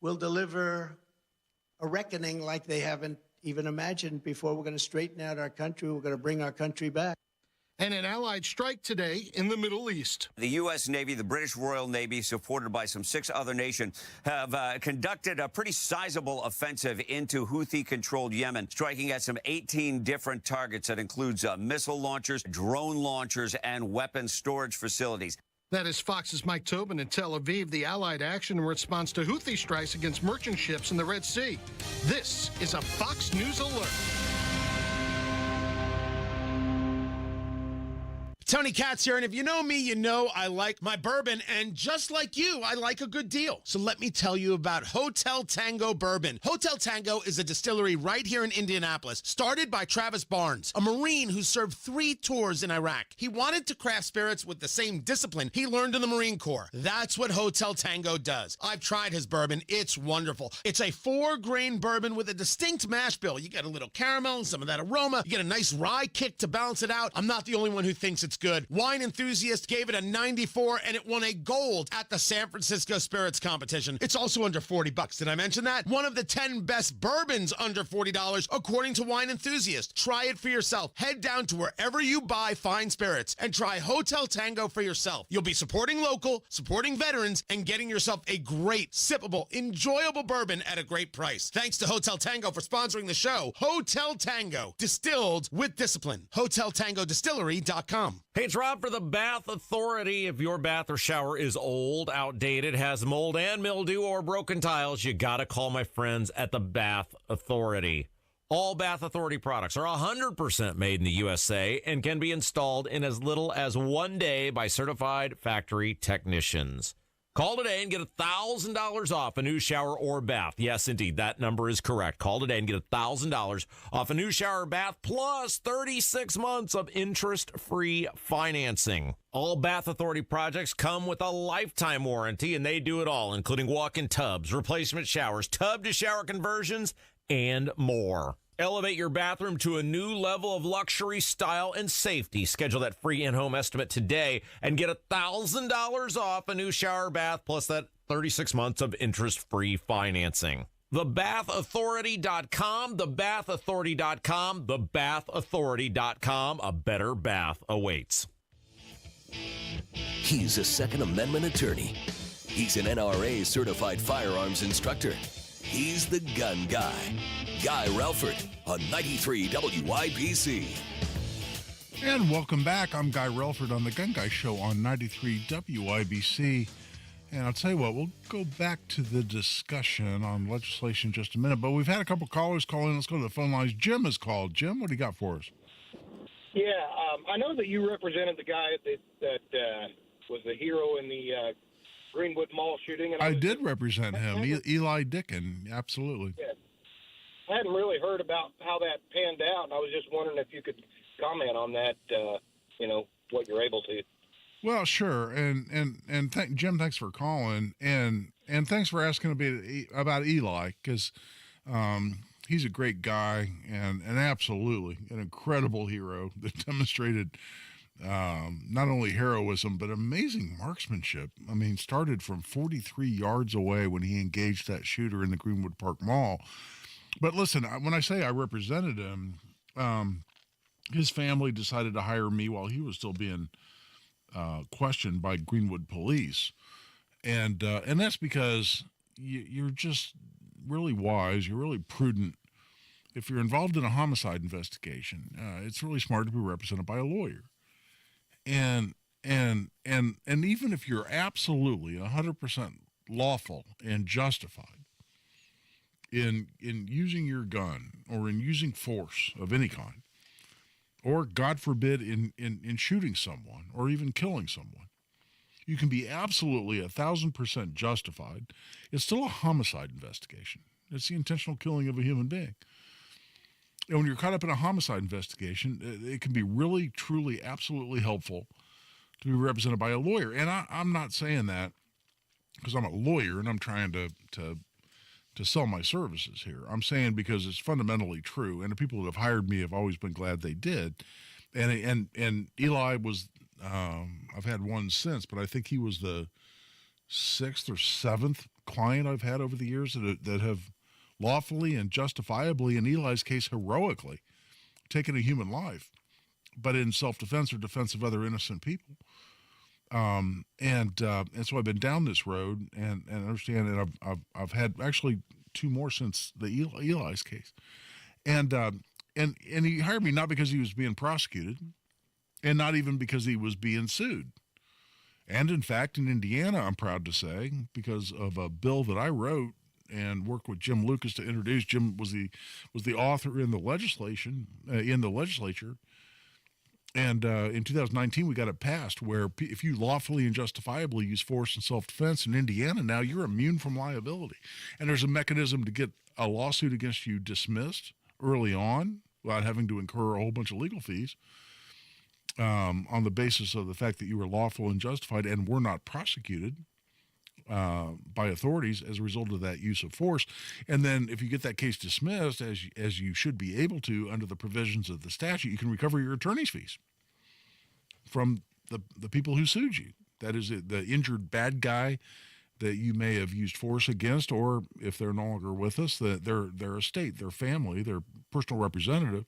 we'll deliver a reckoning like they haven't even imagined before. We're going to straighten out our country. We're going to bring our country back. And an Allied strike today in the Middle East. The U.S. Navy, the British Royal Navy, supported by some 6 other nations, have conducted a pretty sizable offensive into Houthi-controlled Yemen, striking at some 18 different targets. That includes missile launchers, drone launchers, and weapons storage facilities. That is Fox's Mike Tobin in Tel Aviv. The Allied action in response to Houthi strikes against merchant ships in the Red Sea. This is a Fox News alert. Tony Katz here, and if you know me, you know I like my bourbon, and just like you, I like a good deal. So let me tell you about Hotel Tango Bourbon. Hotel Tango is a distillery right here in Indianapolis, started by Travis Barnes, a Marine who served 3 tours in Iraq. He wanted to craft spirits with the same discipline he learned in the Marine Corps. That's what Hotel Tango does. I've tried his bourbon. It's wonderful. It's a 4-grain bourbon with a distinct mash bill. You get a little caramel and some of that aroma. You get a nice rye kick to balance it out. I'm not the only one who thinks it's good. Wine Enthusiast gave it a 94, and it won a gold at the San Francisco Spirits Competition. It's also under $40. Did I mention that? One of the 10 best bourbons under $40, according to Wine Enthusiast. Try it for yourself. Head down to wherever you buy fine spirits and try Hotel Tango for yourself. You'll be supporting local, supporting veterans, and getting yourself a great, sippable, enjoyable bourbon at a great price. Thanks to Hotel Tango for sponsoring the show. Hotel Tango, distilled with discipline. HotelTangoDistillery.com. Hey, it's Rob for the Bath Authority. If your bath or shower is old, outdated, has mold and mildew, or broken tiles, you gotta call my friends at the Bath Authority. All Bath Authority products are 100% made in the USA and can be installed in as little as 1 day by certified factory technicians. Call today and get $1,000 off a new shower or bath. Yes, indeed, that number is correct. Call today and get $1,000 off a new shower or bath, plus 36 months of interest-free financing. All Bath Authority projects come with a lifetime warranty, and they do it all, including walk-in tubs, replacement showers, tub-to-shower conversions, and more. Elevate your bathroom to a new level of luxury, style, and safety. Schedule that free in-home estimate today and get $1,000 off a new shower bath, plus that 36 months of interest-free financing. TheBathAuthority.com, TheBathAuthority.com, TheBathAuthority.com. A better bath awaits. He's a Second Amendment attorney. He's an NRA certified firearms instructor. He's the gun guy. Guy Relford on 93 WIBC. And welcome back. I'm Guy Relford on the Gun Guy Show on 93 WIBC. And I'll tell you what, we'll go back to the discussion on legislation in just a minute. But we've had a couple callers call in. Let's go to the phone lines. Jim has called. Jim, what do you got for us? Yeah, I know that you represented the guy that was the hero in the Greenwood Mall shooting. And I did represent him, Eli Dickin, absolutely. Yeah. I hadn't really heard about how that panned out, and I was just wondering if you could comment on that, what you're able to. Well, sure, and Jim, thanks for calling, and thanks for asking a bit about Eli, because he's a great guy and absolutely an incredible hero that demonstrated not only heroism but amazing marksmanship. I mean, started from 43 yards away when he engaged that shooter in the Greenwood Park Mall. But listen, when I say I represented him, his family decided to hire me while he was still being questioned by Greenwood police. And that's because you're just really wise, you're really prudent. If you're involved in a homicide investigation, it's really smart to be represented by a lawyer. And even if you're absolutely 100% lawful and justified in using your gun or in using force of any kind, or God forbid in shooting someone or even killing someone, you can be absolutely 1,000% justified. It's still a homicide investigation. It's the intentional killing of a human being. And when you're caught up in a homicide investigation, it can be really, truly, absolutely helpful to be represented by a lawyer. And I'm not saying that because I'm a lawyer and I'm trying to sell my services here. I'm saying because it's fundamentally true, and the people that have hired me have always been glad they did. And Eli was, I've had one since, but I think he was the 6th or 7th client I've had over the years that have lawfully and justifiably, in Eli's case, heroically taken a human life, but in self-defense or defense of other innocent people. And so I've been down this road and understand, and I've had actually 2 more since the Eli's case. And he hired me not because he was being prosecuted and not even because he was being sued. And in fact, in Indiana, I'm proud to say, because of a bill that I wrote and worked with Jim Lucas to introduce. Jim was the author in the legislature And in 2019, we got it passed where if you lawfully and justifiably use force in self-defense in Indiana, now you're immune from liability. And there's a mechanism to get a lawsuit against you dismissed early on without having to incur a whole bunch of legal fees on the basis of the fact that you were lawful and justified and were not prosecuted by authorities as a result of that use of force. And then if you get that case dismissed, as you should be able to under the provisions of the statute, you can recover your attorney's fees from the people who sued you. That is the injured bad guy that you may have used force against, or if they're no longer with us, their estate, their family, their personal representative,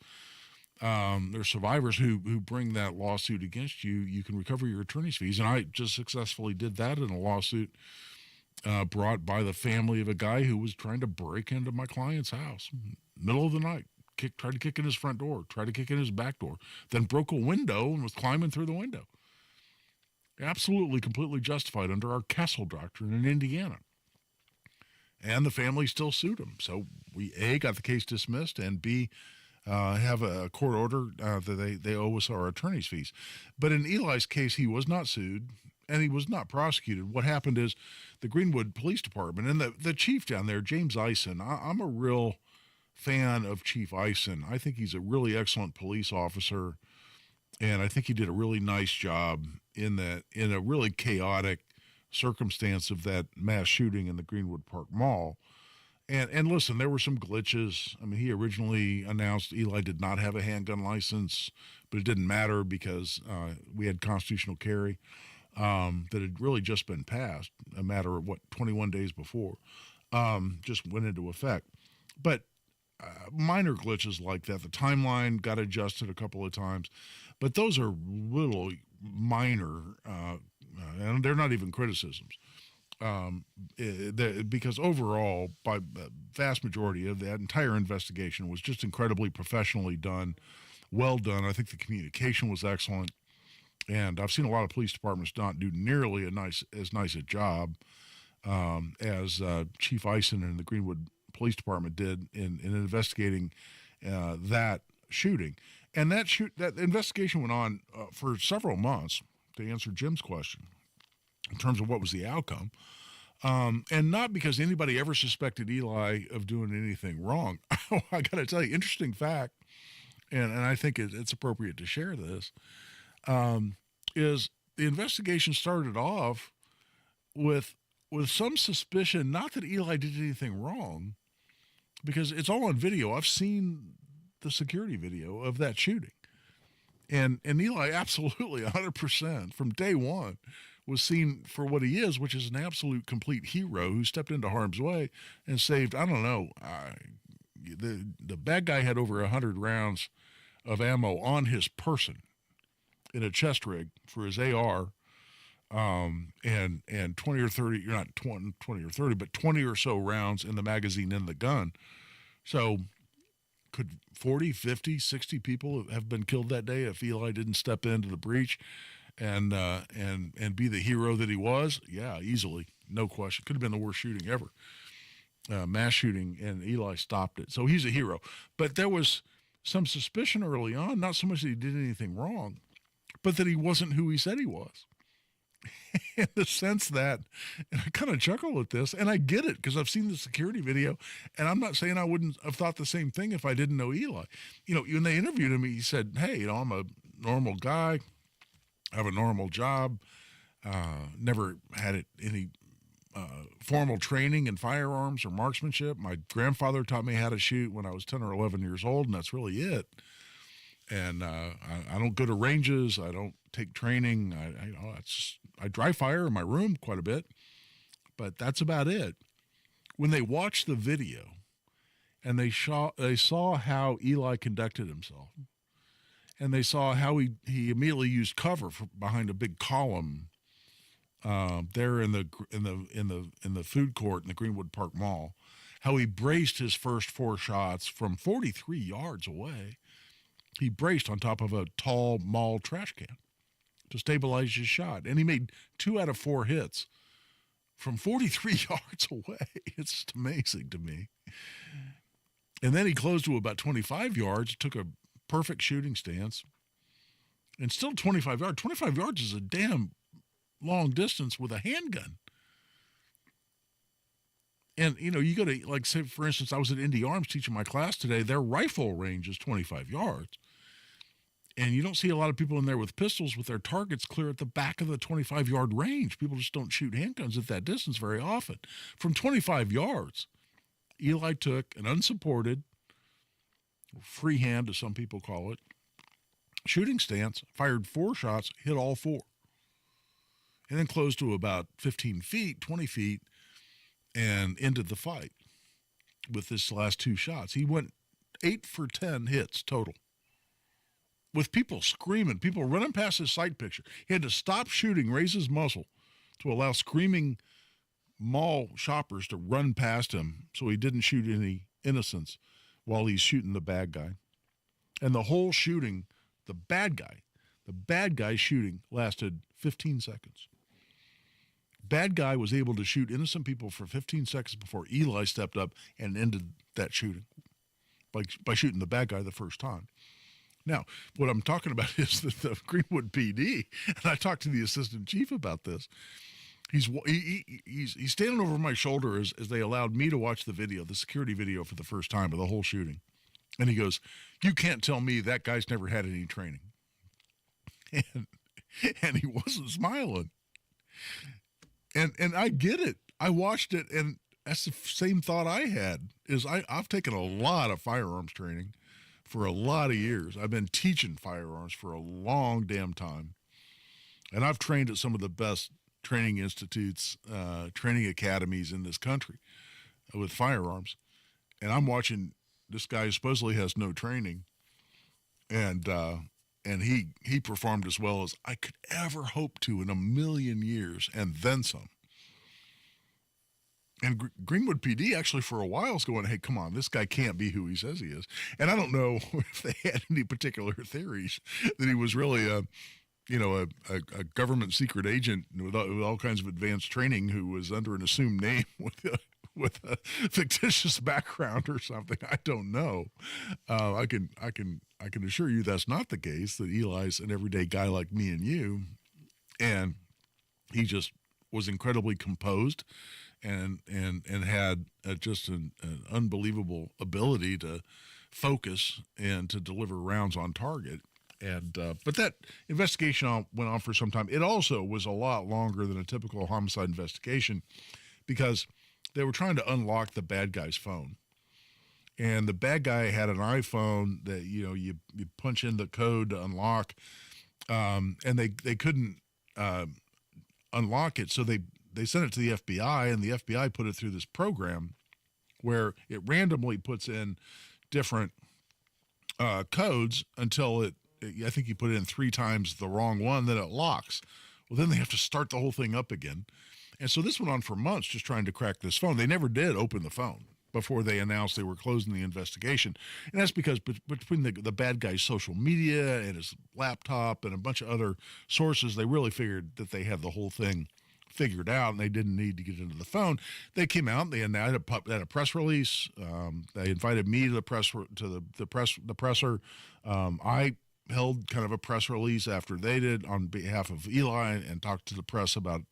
their survivors who bring that lawsuit against you, you can recover your attorney's fees. And I just successfully did that in a lawsuit brought by the family of a guy who was trying to break into my client's house, middle of the night, tried to kick in his front door, tried to kick in his back door, then broke a window and was climbing through the window. Absolutely, completely justified under our Kessel Doctrine in Indiana. And the family still sued him. So we, A, got the case dismissed, and B, have a court order that they owe us our attorney's fees. But in Eli's case, he was not sued, and he was not prosecuted. What happened is the Greenwood Police Department, and the chief down there, James Eisen, I'm a real fan of Chief Eisen. I think he's a really excellent police officer, and I think he did a really nice job in a really chaotic circumstance of that mass shooting in the Greenwood Park Mall. And listen, there were some glitches. I mean, he originally announced Eli did not have a handgun license, but it didn't matter because we had constitutional carry that had really just been passed, a matter of, 21 days before, just went into effect. But minor glitches like that. The timeline got adjusted a couple of times, but those are little minor, and they're not even criticisms. Because overall, by the vast majority of that entire investigation was just incredibly professionally done, well done. I think the communication was excellent, and I've seen a lot of police departments not do nearly as nice a job as Chief Eisen and the Greenwood Police Department did in investigating that shooting. And that investigation went on for several months, to answer Jim's question, in terms of what was the outcome. And not because anybody ever suspected Eli of doing anything wrong. I got to tell you, interesting fact, and I think it's appropriate to share this, is the investigation started off with some suspicion, not that Eli did anything wrong, because it's all on video. I've seen the security video of that shooting. And Eli absolutely 100% from day one was seen for what he is, which is an absolute complete hero who stepped into harm's way and saved, I don't know, the bad guy had over 100 rounds of ammo on his person in a chest rig for his AR, and 20 or 30, you're not 20 or 30, but 20 or so rounds in the magazine in the gun. So could 40, 50, 60 people have been killed that day if Eli didn't step into the breach and be the hero that he was? Yeah, easily. No question. Could have been the worst shooting ever. Mass shooting, and Eli stopped it. So he's a hero. But there was some suspicion early on, not so much that he did anything wrong, but that he wasn't who he said he was. In the sense that, and I kind of chuckle at this, and I get it because I've seen the security video, and I'm not saying I wouldn't have thought the same thing if I didn't know Eli. You know, when they interviewed him, he said, hey, I'm a normal guy, I have a normal job, never had any formal training in firearms or marksmanship. My grandfather taught me how to shoot when I was 10 or 11 years old, and that's really it. And I don't go to ranges. I don't take training. I dry fire in my room quite a bit, but that's about it. When they watched the video and they saw how Eli conducted himself, and they saw how he immediately used cover behind a big column there in the food court in the Greenwood Park Mall, how he braced his first 4 shots from 43 yards away. He braced on top of a tall mall trash can to stabilize his shot. And he made 2 out of 4 hits from 43 yards away. It's just amazing to me. And then he closed to about 25 yards, took a perfect shooting stance, And still 25 yards. 25 yards is a damn long distance with a handgun. And, you know, you go to, like, say, for instance, I was at Indy Arms teaching my class today. Their rifle range is 25 yards. And you don't see a lot of people in there with pistols with their targets clear at the back of the 25-yard range. People just don't shoot handguns at that distance very often. From 25 yards, Eli took an unsupported, freehand, as some people call it, shooting stance, fired 4 shots, hit all 4. And then closed to about 15 feet, 20 feet, and ended the fight with this last 2 shots. He went 8 for 10 hits total, with people screaming, people running past his sight picture. He had to stop shooting, raise his muzzle to allow screaming mall shoppers to run past him so he didn't shoot any innocents while he's shooting the bad guy. And the whole shooting, the bad guy shooting lasted 15 seconds. Bad guy was able to shoot innocent people for 15 seconds before Eli stepped up and ended that shooting by shooting the bad guy the first time. Now, what I'm talking about is that the Greenwood PD, and I talked to the assistant chief about this. He's standing over my shoulder as they allowed me to watch the video, the security video, for the first time of the whole shooting. And he goes, "You can't tell me that guy's never had any training." And he wasn't smiling. And I get it. I watched it, and that's the same thought I had. I've taken a lot of firearms training for a lot of years. I've been teaching firearms for a long damn time. And I've trained at some of the best training institutes, training academies in this country with firearms. And I'm watching this guy who supposedly has no training, and he performed as well as I could ever hope to in a million years, and then some. And Greenwood PD actually for a while is going, "Hey, come on, this guy can't be who he says he is." And I don't know if they had any particular theories that he was really a government secret agent with all kinds of advanced training who was under an assumed name with a fictitious background or something. I don't know. I can assure you that's not the case, that Eli's an everyday guy like me and you. And he just was incredibly composed and had just an unbelievable ability to focus and to deliver rounds on target. And but that investigation went on for some time. It also was a lot longer than a typical homicide investigation because they were trying to unlock the bad guy's phone. And the bad guy had an iPhone that, you punch in the code to unlock, and they couldn't unlock it. So they sent it to the FBI, and the FBI put it through this program where it randomly puts in different codes until I think you put in 3 times the wrong one, then it locks. Well, then they have to start the whole thing up again. And so this went on for months, just trying to crack this phone. They never did open the phone before they announced they were closing the investigation. And that's because between the bad guy's social media and his laptop and a bunch of other sources, they really figured that they had the whole thing figured out and they didn't need to get into the phone. They came out, they had a press release. They invited me to the presser. I held kind of a press release after they did on behalf of Eli and talked to the press about,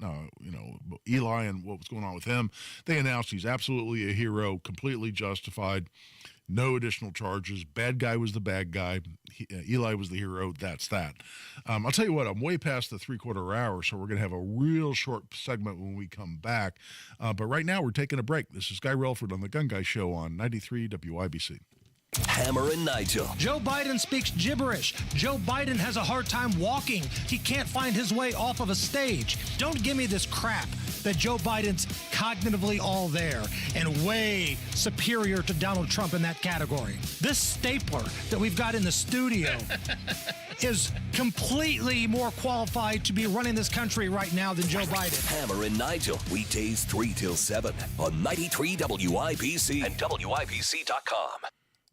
Eli and what was going on with him. They announced he's absolutely a hero, completely justified, no additional charges. Bad guy was the bad guy. Eli was the hero. That's that. I'll tell you what, I'm way past the 3/4 hour, so we're going to have a real short segment when we come back. But right now we're taking a break. This is Guy Relford on the Gun Guy Show on 93 WIBC. Hammer and Nigel. Joe Biden speaks gibberish. Joe Biden has a hard time walking. He can't find his way off of a stage. Don't give me this crap that Joe Biden's cognitively all there and way superior to Donald Trump in that category. This stapler that we've got in the studio is completely more qualified to be running this country right now than Joe Biden. Hammer and Nigel, weekdays 3 till 7 on 93 WIBC and WIBC.com.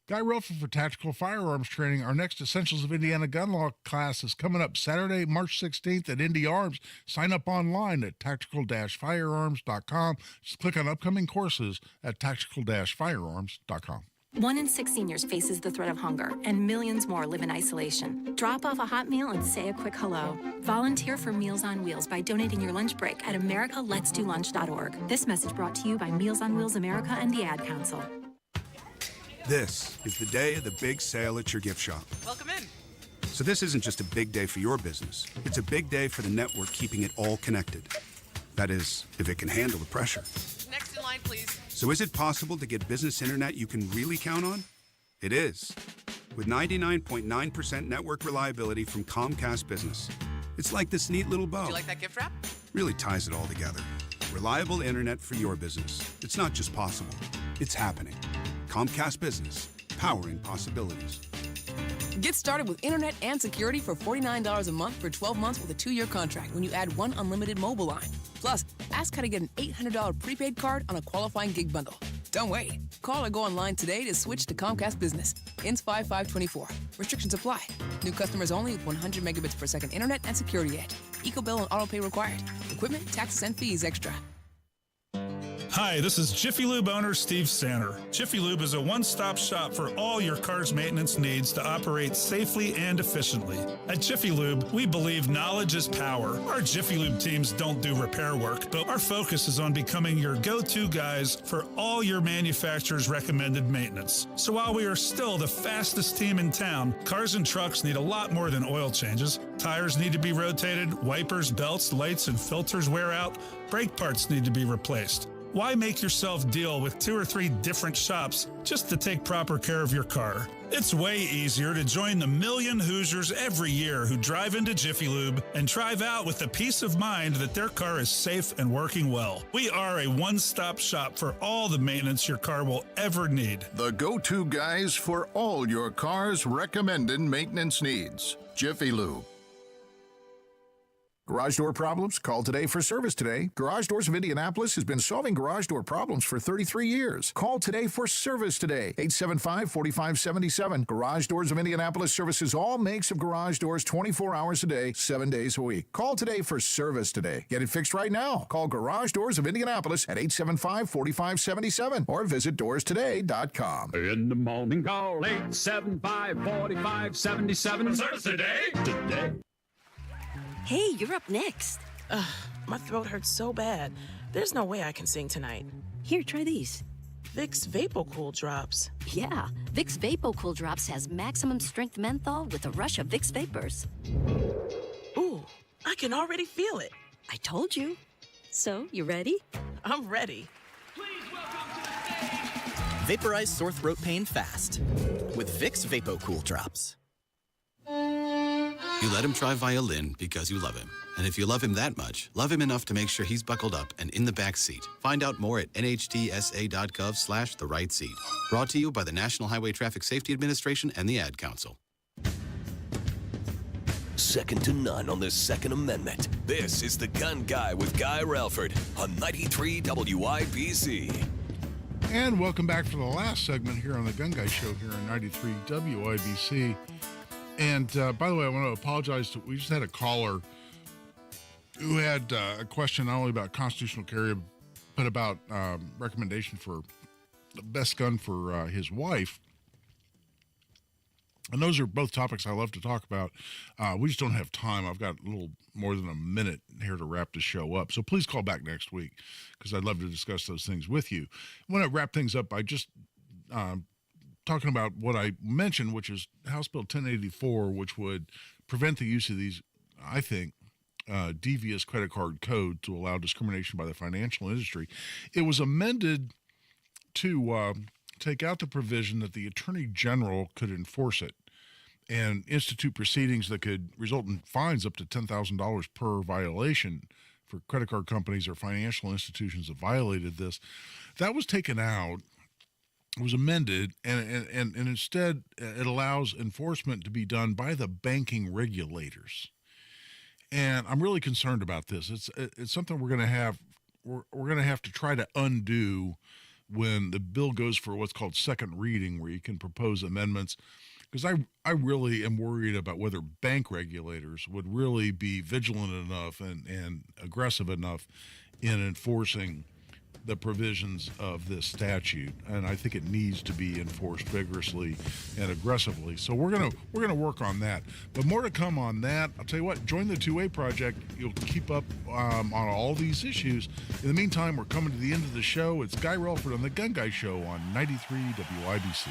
Guy Relford for Tactical Firearms Training. Our next Essentials of Indiana Gun Law class is coming up Saturday, March 16th at Indy Arms. Sign up online at tactical-firearms.com. Just click on upcoming courses at tactical-firearms.com. 1 in 6 seniors faces the threat of hunger, and millions more live in isolation. Drop off a hot meal and say a quick hello. Volunteer for Meals on Wheels by donating your lunch break at americaletsdolunch.org. This message brought to you by Meals on Wheels America and the Ad Council. This is the day of the big sale at your gift shop. Welcome in. So this isn't just a big day for your business. It's a big day for the network keeping it all connected. That is, if it can handle the pressure. Next in line, please. So is it possible to get business internet you can really count on? It is. With 99.9% network reliability from Comcast Business. It's like this neat little bow. Do you like that gift wrap? Really ties it all together. Reliable internet for your business. It's not just possible, it's happening. Comcast Business, powering possibilities. Get started with internet and security for $49 a month for 12 months with a 2-year contract when you add one unlimited mobile line. Plus, ask how to get an $800 prepaid card on a qualifying gig bundle. Don't wait. Call or go online today to switch to Comcast Business. Ends 5/5/24. Restrictions apply. New customers only with 100 megabits per second internet and security edge. Eco bill and auto pay required. Equipment, taxes, and fees extra. Hi, this is Jiffy Lube owner Steve Sanner. Jiffy Lube is a one-stop shop for all your car's maintenance needs to operate safely and efficiently. At Jiffy Lube, we believe knowledge is power. Our Jiffy Lube teams don't do repair work, but our focus is on becoming your go-to guys for all your manufacturer's recommended maintenance. So while we are still the fastest team in town, cars and trucks need a lot more than oil changes. Tires need to be rotated, wipers, belts, lights, and filters wear out, brake parts need to be replaced. Why make yourself deal with 2 or 3 different shops just to take proper care of your car? It's way easier to join the million Hoosiers every year who drive into Jiffy Lube and drive out with the peace of mind that their car is safe and working well. We are a one-stop shop for all the maintenance your car will ever need. The go-to guys for all your car's recommended maintenance needs. Jiffy Lube. Garage door problems? Call today for service today. Garage Doors of Indianapolis has been solving garage door problems for 33 years. Call today for service today. 875-4577. Garage Doors of Indianapolis services all makes of garage doors 24 hours a day, 7 days a week. Call today for service today. Get it fixed right now. Call Garage Doors of Indianapolis at 875-4577 or visit doorstoday.com. In the morning, call 875-4577. Service today. Hey, you're up next. My throat hurts so bad. There's no way I can sing tonight. Here, try these. Vicks VapoCool Drops. Yeah, Vicks VapoCool Drops has maximum strength menthol with a rush of Vicks Vapors. Ooh, I can already feel it. I told you. So, you ready? I'm ready. Vaporize sore throat pain fast with Vicks VapoCool Drops. You let him try violin because you love him. And if you love him that much, love him enough to make sure he's buckled up and in the back seat. Find out more at nhtsa.gov/the right seat. Brought to you by the National Highway Traffic Safety Administration and the Ad Council. Second to none on the Second Amendment. This is The Gun Guy with Guy Relford on 93 WIBC. And welcome back for the last segment here on The Gun Guy Show here on 93 WIBC. And by the way, I want to apologize. We just had a caller who had a question not only about constitutional carry, but about recommendation for the best gun for his wife. And those are both topics I love to talk about. We just don't have time. I've got a little more than a minute here to wrap the show up. So please call back next week because I'd love to discuss those things with you. I want to wrap things up by just talking about what I mentioned, which is House Bill 1084, which would prevent the use of these, I think, devious credit card code to allow discrimination by the financial industry. It was amended to take out the provision that the Attorney General could enforce it and institute proceedings that could result in fines up to $10,000 per violation for credit card companies or financial institutions that violated this. That was taken out. It was amended, and instead it allows enforcement to be done by the banking regulators. And I'm really concerned about this. It's something we're going to have to try to undo when the bill goes for what's called second reading, where you can propose amendments. Because I really am worried about whether bank regulators would really be vigilant enough and aggressive enough in enforcing the provisions of this statute, and I think it needs to be enforced vigorously and aggressively. So we're gonna work on that. But more to come on that. I'll tell you what, join the Two-Way Project. You'll keep up on all these issues. In the meantime, we're coming to the end of the show. It's Guy Relford on the Gun Guy Show on 93 WIBC.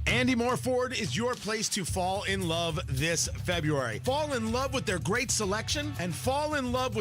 Andy Moore Ford is your place to fall in love this February. Fall in love with their great selection and fall in love with